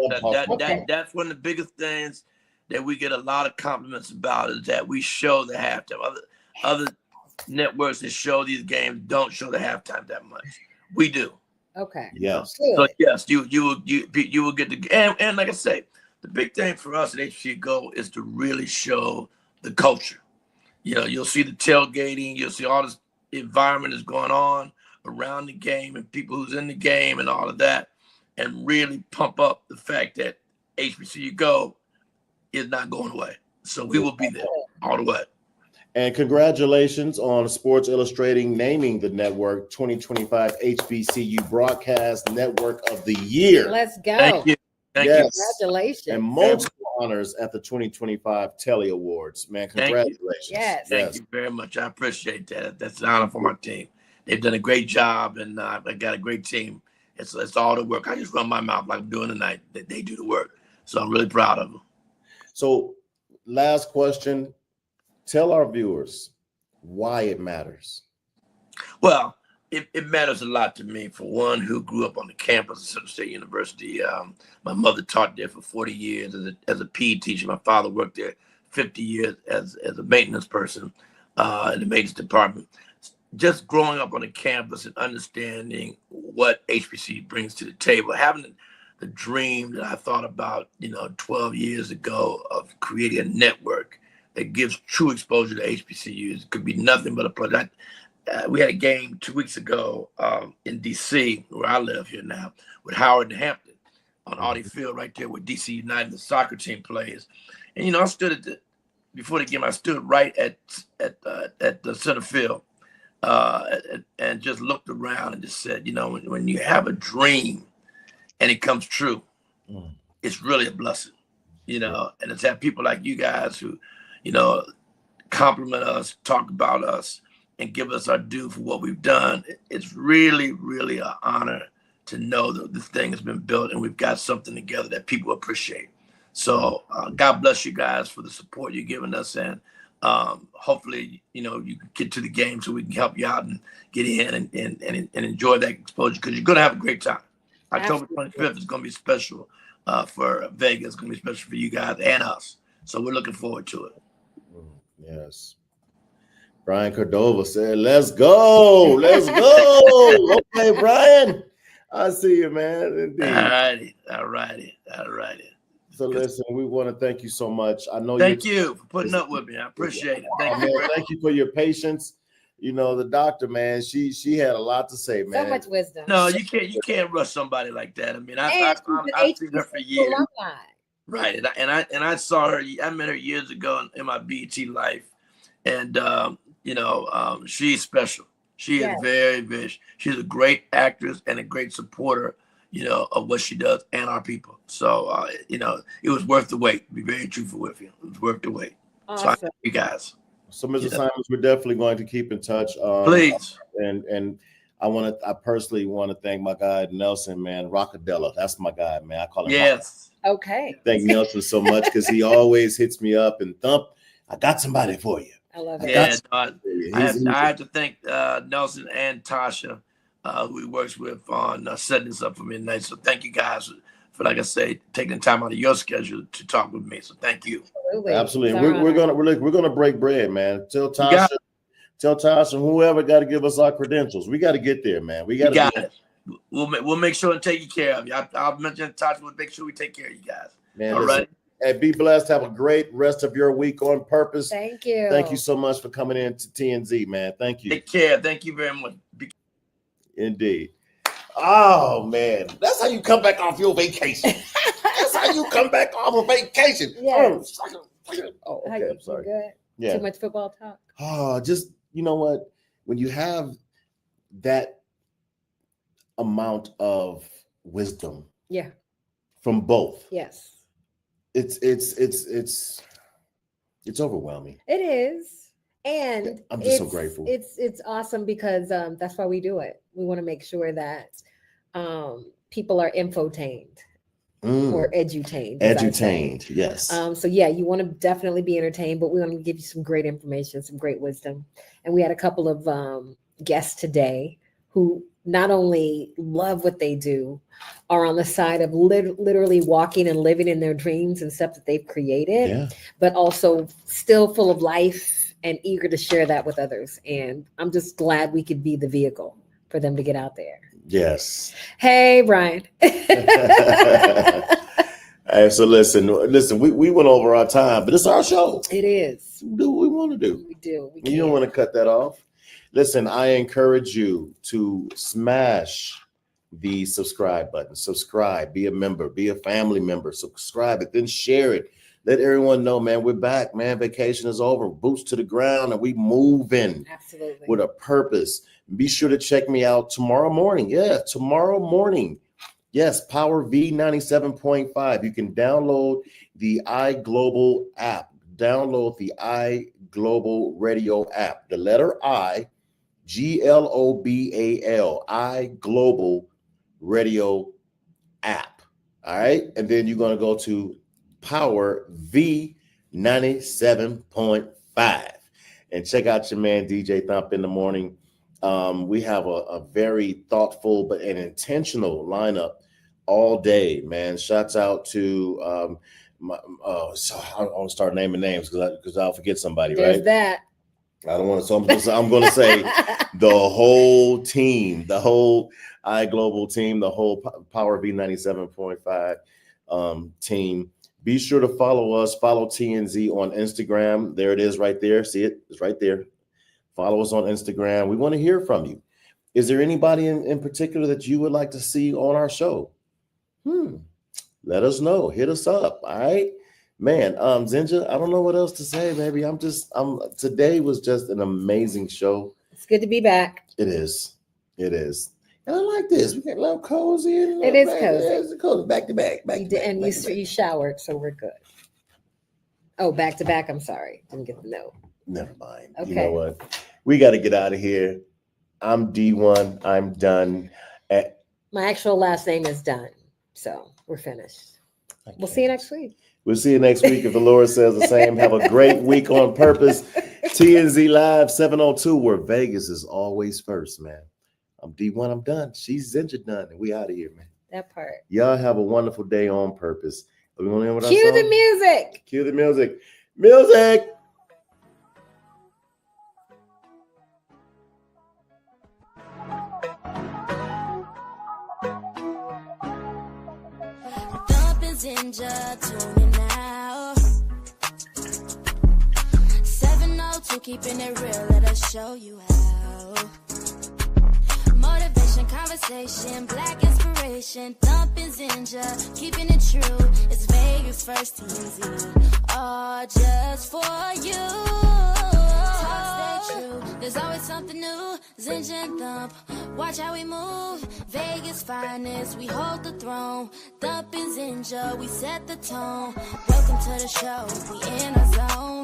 Speaker 5: That's one of the biggest things that we get a lot of compliments about is that we show the halftime. Other networks that show these games don't show the halftime that much. We do.
Speaker 3: Okay.
Speaker 2: Yes.
Speaker 5: So yes, you will get the and like I say, the big thing for us at HBCU Go is to really show the culture. You know, you'll see the tailgating, you'll see all this environment is going on around the game and people who's in the game and all of that, and really pump up the fact that HBCU Go is not going away. So we will be there all the way.
Speaker 2: And congratulations on Sports Illustrated naming the network 2025 HBCU Broadcast Network of the Year.
Speaker 3: Let's go.
Speaker 5: Thank you.
Speaker 3: Congratulations.
Speaker 2: And multiple honors at the 2025 Telly Awards. Man, congratulations.
Speaker 3: Yes.
Speaker 5: Thank you very much. I appreciate that. That's an honor for my team. They've done a great job, and I got a great team. It's all the work. I just run my mouth like I'm doing tonight. They do the work. So I'm really proud of them.
Speaker 2: So last question. Tell our viewers why it matters.
Speaker 5: Well, it matters a lot to me. For one, who grew up on the campus of Central State University. My mother taught there for 40 years as a PE teacher. My father worked there 50 years as a maintenance person in the maintenance department. Just growing up on the campus and understanding what HBC brings to the table, having the dream that I thought about, 12 years ago of creating a network that gives true exposure to HBCUs. It could be nothing but a pleasure. We had a game 2 weeks ago in DC, where I live here now, with Howard and Hampton on Audi Field right there where DC United, the soccer team, plays. And, I stood before the game, I stood right at the center field and just looked around and just said, when you have a dream and it comes true, it's really a blessing, and it's have people like you guys who, compliment us, talk about us, and give us our due for what we've done. It's really, really an honor to know that this thing has been built and we've got something together that people appreciate. So God bless you guys for the support you're giving us, and hopefully, you can get to the game so we can help you out and get in and enjoy that exposure, because you're going to have a great time. October 25th is going to be special for Vegas. It's going to be special for you guys and us. So we're looking forward to it.
Speaker 2: Yes. Brian Cordova said, let's go. Let's go. Okay, Brian. I see you, man. Indeed.
Speaker 5: All righty.
Speaker 2: So listen, we want to thank you so much. I know
Speaker 5: Thank you for putting up with me. I appreciate it.
Speaker 2: Thank you for your patience. You know, the doctor, man, she had a lot to say, man.
Speaker 3: So much wisdom.
Speaker 5: No, you can't rush somebody like that. I mean, I've seen her for years. Right. And I saw her, I met her years ago in my BET life. And she's special. She is very, very, she's a great actress and a great supporter, of what she does and our people. So, it was worth the wait, to be very truthful with you. It was worth the wait.
Speaker 3: Awesome.
Speaker 5: So I thank you guys.
Speaker 2: So, Mr. Simons, we're definitely going to keep in touch.
Speaker 5: Please.
Speaker 2: And I personally want to thank my guy, Nelson, man, Rockadella. That's my guy, man. I call him.
Speaker 5: Yes.
Speaker 3: Okay.
Speaker 2: Thank Nelson so much because he always hits me up and Thump, I got somebody for you.
Speaker 3: I love it.
Speaker 5: Yeah, I have to thank Nelson and Tasha, who he works with on setting this up for me tonight. So thank you guys for, like I say, taking time out of your schedule to talk with me. So thank you.
Speaker 2: Absolutely. We're gonna break bread, man. Tell Tasha, whoever got to give us our credentials. We got to get there, man. We got it.
Speaker 5: We'll make sure to take care of you. I'll mention Tasha. We'll make sure we take care of you guys.
Speaker 2: Man,
Speaker 5: all right.
Speaker 2: Hey, be blessed. Have a great rest of your week on purpose.
Speaker 3: Thank you.
Speaker 2: Thank you so much for coming in to TNZ, man. Thank you.
Speaker 5: Take care. Thank you very much.
Speaker 2: Indeed. Oh, man. That's how you come back off your vacation. That's how you come back off a vacation.
Speaker 3: Yes.
Speaker 2: Oh, okay. I'm sorry.
Speaker 3: Good?
Speaker 2: Yeah.
Speaker 3: Too much football talk.
Speaker 2: Oh, just, you know what? When you have that amount of wisdom from both.
Speaker 3: Yes.
Speaker 2: It's overwhelming.
Speaker 3: It is. And
Speaker 2: I'm just so grateful.
Speaker 3: It's awesome because that's why we do it. We want to make sure that people are infotained or edutained.
Speaker 2: Edutained, yes.
Speaker 3: So yeah, you want to definitely be entertained, but we want to give you some great information, some great wisdom. And we had a couple of guests today who not only love what they do, are on the side of literally walking and living in their dreams and stuff that they've created, but also still full of life and eager to share that with others. And I'm just glad we could be the vehicle for them to get out there.
Speaker 2: Yes.
Speaker 3: Hey, Brian.
Speaker 2: Hey, so listen, we went over our time, but it's our show.
Speaker 3: It is.
Speaker 2: We do what we want to do.
Speaker 3: We do.
Speaker 2: You don't want to cut that off. Listen, I encourage you to smash the subscribe button. Subscribe, be a member, be a family member, subscribe it, then share it. Let everyone know, man, we're back, man. Vacation is over, boots to the ground, and we moving.
Speaker 3: Absolutely.
Speaker 2: With a purpose. Be sure to check me out tomorrow morning. Yeah, tomorrow morning. Yes, Power V 97.5. You can download the iGlobal app. Download the iGlobal radio app. The letter I, GLOBAL, iGlobal radio app. All right. And then you're going to go to Power V 97.5 and check out your man DJ Thump in the morning. We have a very thoughtful but an intentional lineup all day, man. Shouts out to so I don't start naming names because I'll forget somebody.
Speaker 3: There's
Speaker 2: right?
Speaker 3: That.
Speaker 2: I don't want to. So I'm going to say the whole team, the whole iGlobal team, the whole Power V 97.5 team. Be sure to follow us. Follow TNZ on Instagram. There it is, right there. See it? It's right there. Follow us on Instagram. We want to hear from you. Is there anybody in particular that you would like to see on our show? Let us know. Hit us up. All right, man. Zinja, I don't know what else to say, baby. Today was just an amazing show.
Speaker 3: It's good to be back.
Speaker 2: It is. And I like this. We get a little cozy.
Speaker 3: It is cozy.
Speaker 2: It's cozy. Back to back.
Speaker 3: And you showered, so we're good. Oh, back to back. I'm sorry. Didn't get the note.
Speaker 2: Never mind.
Speaker 3: Okay.
Speaker 2: You know what? We got to get out of here. I'm D1. I'm done.
Speaker 3: My actual last name is Dunn. So we're finished. We'll see you next week.
Speaker 2: We'll see you next week if the Lord says the same. Have a great week on purpose. TNZ Live 702, where Vegas is always first, man. I'm D1. I'm done. She's Zinja done. And we out of here, man.
Speaker 3: That part.
Speaker 2: Y'all have a wonderful day on purpose. Are we gonna end with our
Speaker 3: Cue the
Speaker 2: song?
Speaker 3: music.
Speaker 2: Cue the music. Music.
Speaker 1: Thumping's Ninja, tune in now. 702, keeping it real, let us show you how. Motivation, conversation, black inspiration. Thumping's Ninja, keeping it true. It's Vegas first TMZ, all just for you. Talk, stay true, there's always something new. Zinja and Thump, watch how we move. Vegas finest, we hold the throne. Thumping Zinja, we set the tone. Welcome to the show, we in our zone.